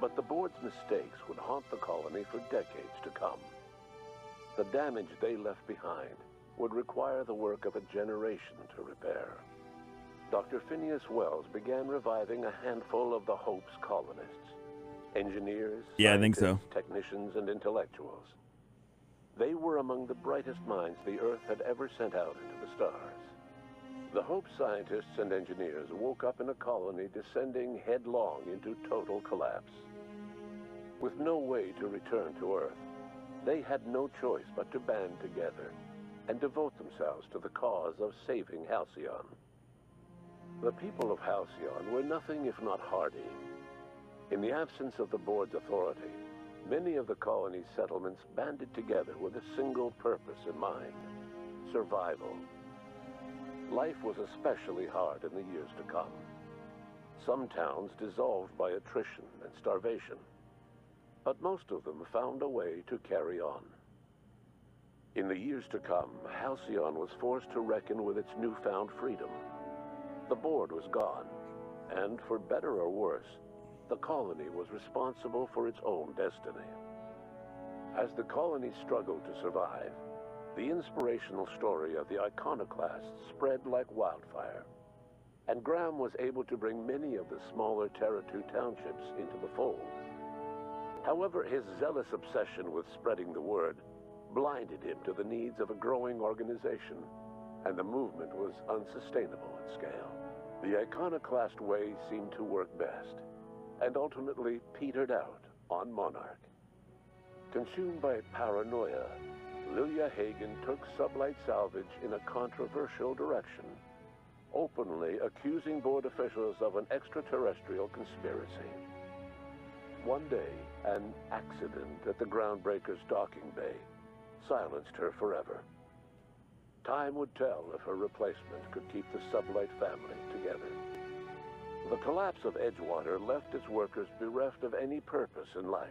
But the board's mistakes would haunt the colony for decades to come. The damage they left behind would require the work of a generation to repair. Dr. Phineas Wells began reviving a handful of the Hope's colonists. Engineers, yeah, I think so. Technicians, and intellectuals. They were among the brightest minds the Earth had ever sent out into the stars. The Hope scientists and engineers woke up in a colony descending headlong into total collapse. With no way to return to Earth, they had no choice but to band together and devote themselves to the cause of saving Halcyon. The people of Halcyon were nothing if not hardy. In the absence of the board's authority, many of the colony's settlements banded together with a single purpose in mind: survival. Life was especially hard in the years to come. Some towns dissolved by attrition and starvation, but most of them found a way to carry on. In the years to come, Halcyon was forced to reckon with its newfound freedom. The board was gone, and for better or worse, the colony was responsible for its own destiny. As the colony struggled to survive, the inspirational story of the iconoclasts spread like wildfire, and Graham was able to bring many of the smaller Terra 2 townships into the fold. However, his zealous obsession with spreading the word blinded him to the needs of a growing organization, and the movement was unsustainable at scale. The iconoclast way seemed to work best, and ultimately petered out on Monarch. Consumed by paranoia, Lilia Hagen took Sublight Salvage in a controversial direction, openly accusing board officials of an extraterrestrial conspiracy. One day, an accident at the Groundbreaker's docking bay silenced her forever. Time would tell if her replacement could keep the Sublight family together. The collapse of Edgewater left its workers bereft of any purpose in life.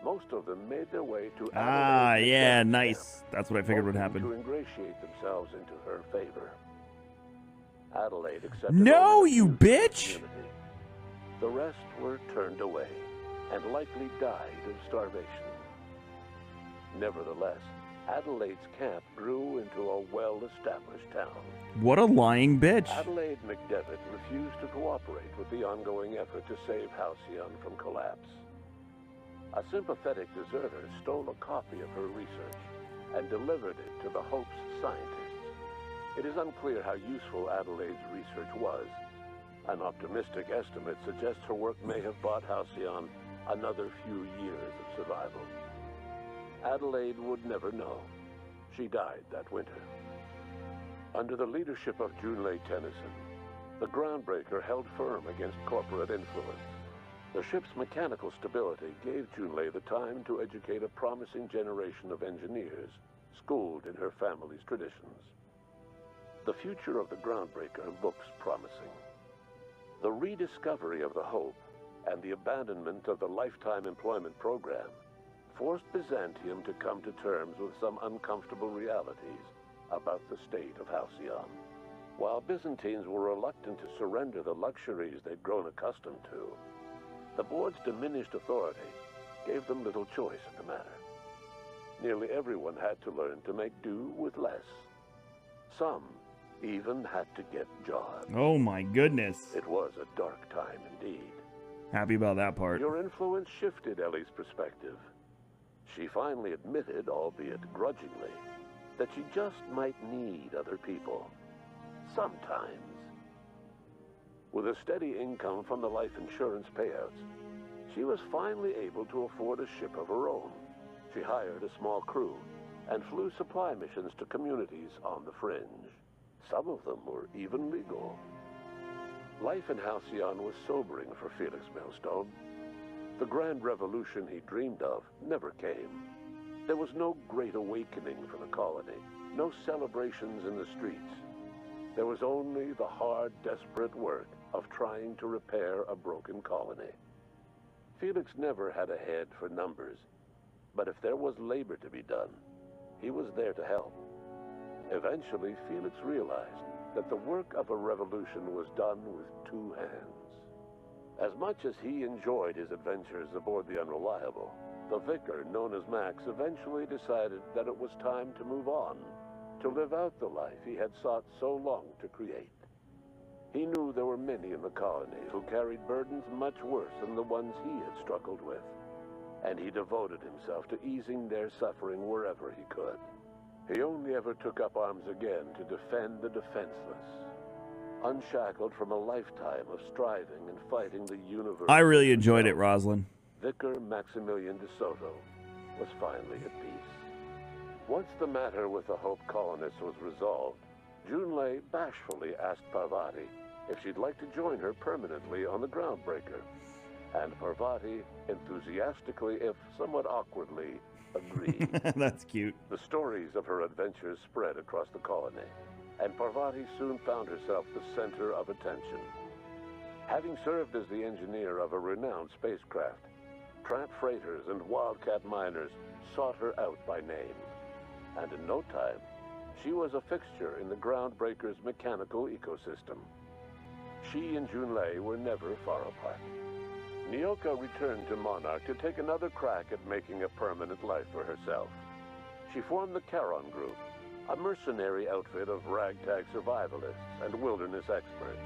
Most of them made their way to Adelaide, yeah, nice. That's what I figured would happen. To ingratiate themselves into her favor. Adelaide accepted. No, you bitch! The rest were turned away and likely died of starvation. Nevertheless, Adelaide's camp grew into a well-established town. What a lying bitch. Adelaide McDevitt refused to cooperate with the ongoing effort to save Halcyon from collapse. A sympathetic deserter stole a copy of her research and delivered it to the Hope's scientists. It is unclear how useful Adelaide's research was. An optimistic estimate suggests her work may have bought Halcyon another few years of survival. Adelaide would never know. She died that winter. Under the leadership of Junlei Tennyson, the Groundbreaker held firm against corporate influence. The ship's mechanical stability gave Junlei the time to educate a promising generation of engineers, schooled in her family's traditions. The future of the Groundbreaker looks promising. The rediscovery of the Hope and the abandonment of the lifetime employment program forced Byzantium to come to terms with some uncomfortable realities about the state of Halcyon. While Byzantines were reluctant to surrender the luxuries they'd grown accustomed to, the board's diminished authority gave them little choice in the matter. Nearly everyone had to learn to make do with less. Some even had to get jobs. Oh my goodness. It was a dark time indeed. Happy about that part. Your influence shifted Ellie's perspective. She finally admitted, albeit grudgingly, that she just might need other people. Sometimes. With a steady income from the life insurance payouts, she was finally able to afford a ship of her own. She hired a small crew and flew supply missions to communities on the fringe. Some of them were even legal. Life in Halcyon was sobering for Felix Millstone. The grand revolution he dreamed of never came. There was no great awakening for the colony, no celebrations in the streets. There was only the hard, desperate work of trying to repair a broken colony. Felix never had a head for numbers, but if there was labor to be done, he was there to help. Eventually, Felix realized that the work of a revolution was done with two hands. As much as he enjoyed his adventures aboard the Unreliable, the vicar, known as Max, eventually decided that it was time to move on, to live out the life he had sought so long to create. He knew there were many in the colony who carried burdens much worse than the ones he had struggled with, and he devoted himself to easing their suffering wherever he could. He only ever took up arms again to defend the defenseless, unshackled from a lifetime of striving and fighting the universe. I really enjoyed it, Rosalind. Vicar Maximilian de Soto was finally at peace. Once the matter with the Hope colonists was resolved, Junlei bashfully asked Parvati if she'd like to join her permanently on the Groundbreaker, and Parvati enthusiastically, if somewhat awkwardly, agreed. That's cute. The stories of her adventures spread across the colony, and Parvati soon found herself the center of attention. Having served as the engineer of a renowned spacecraft, tramp freighters and wildcat miners sought her out by name. And in no time, she was a fixture in the Groundbreaker's mechanical ecosystem. She and Junlei were never far apart. Nyoka returned to Monarch to take another crack at making a permanent life for herself. She formed the Charon Group, a mercenary outfit of ragtag survivalists and wilderness experts.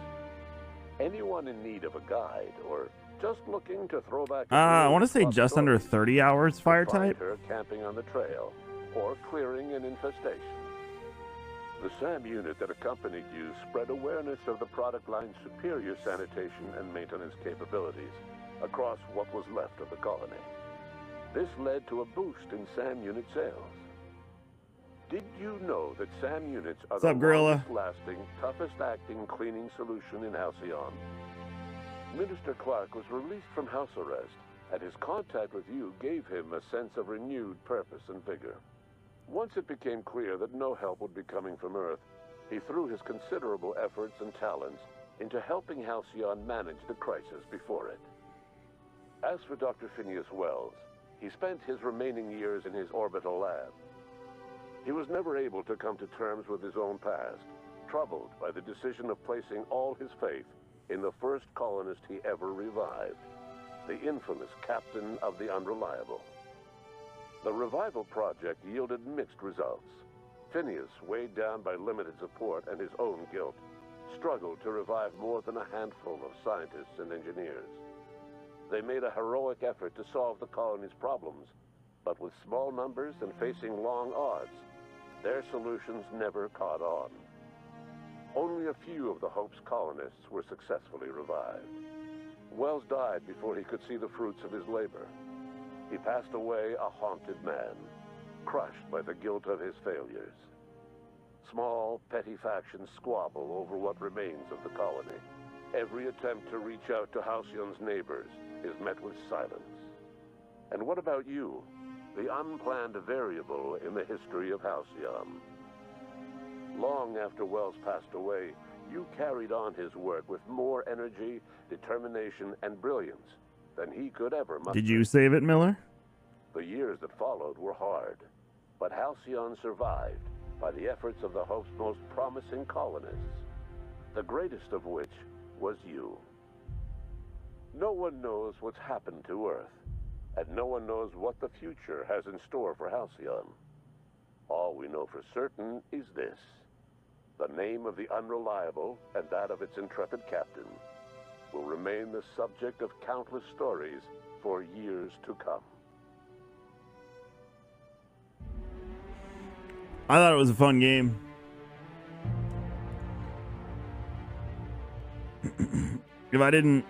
Anyone in need of a guide or just looking to throw back I want to say just under 30 hours fire type. her camping on the trail or clearing an infestation. The SAM unit that accompanied you spread awareness of the product line's superior sanitation and maintenance capabilities across what was left of the colony. This led to a boost in SAM unit sales. Did you know that SAM units are What's the up, Gorilla? longest-lasting, toughest-acting cleaning solution in Halcyon? Minister Clark was released from house arrest, and his contact with you gave him a sense of renewed purpose and vigor. Once it became clear that no help would be coming from Earth, he threw his considerable efforts and talents into helping Halcyon manage the crisis before it. As for Dr. Phineas Wells, he spent his remaining years in his orbital lab. He was never able to come to terms with his own past, troubled by the decision of placing all his faith in the first colonist he ever revived, the infamous Captain of the Unreliable. The revival project yielded mixed results. Phineas, weighed down by limited support and his own guilt, struggled to revive more than a handful of scientists and engineers. They made a heroic effort to solve the colony's problems, but with small numbers and facing long odds, their solutions never caught on. Only a few of the Hope's colonists were successfully revived. Wells died before he could see the fruits of his labor. He passed away a haunted man, crushed by the guilt of his failures. Small, petty factions squabble over what remains of the colony. Every attempt to reach out to Halcyon's neighbors is met with silence. And what about you, the unplanned variable in the history of Halcyon? Long after Wells passed away, you carried on his work with more energy, determination, and brilliance than he could ever muster. Did you save it, Miller? The years that followed were hard, but Halcyon survived by the efforts of the Hope's most promising colonists, the greatest of which was you. No one knows what's happened to Earth, and no one knows what the future has in store for Halcyon. All we know for certain is this: the name of the Unreliable and that of its intrepid captain will remain the subject of countless stories for years to come. I thought it was a fun game. If I didn't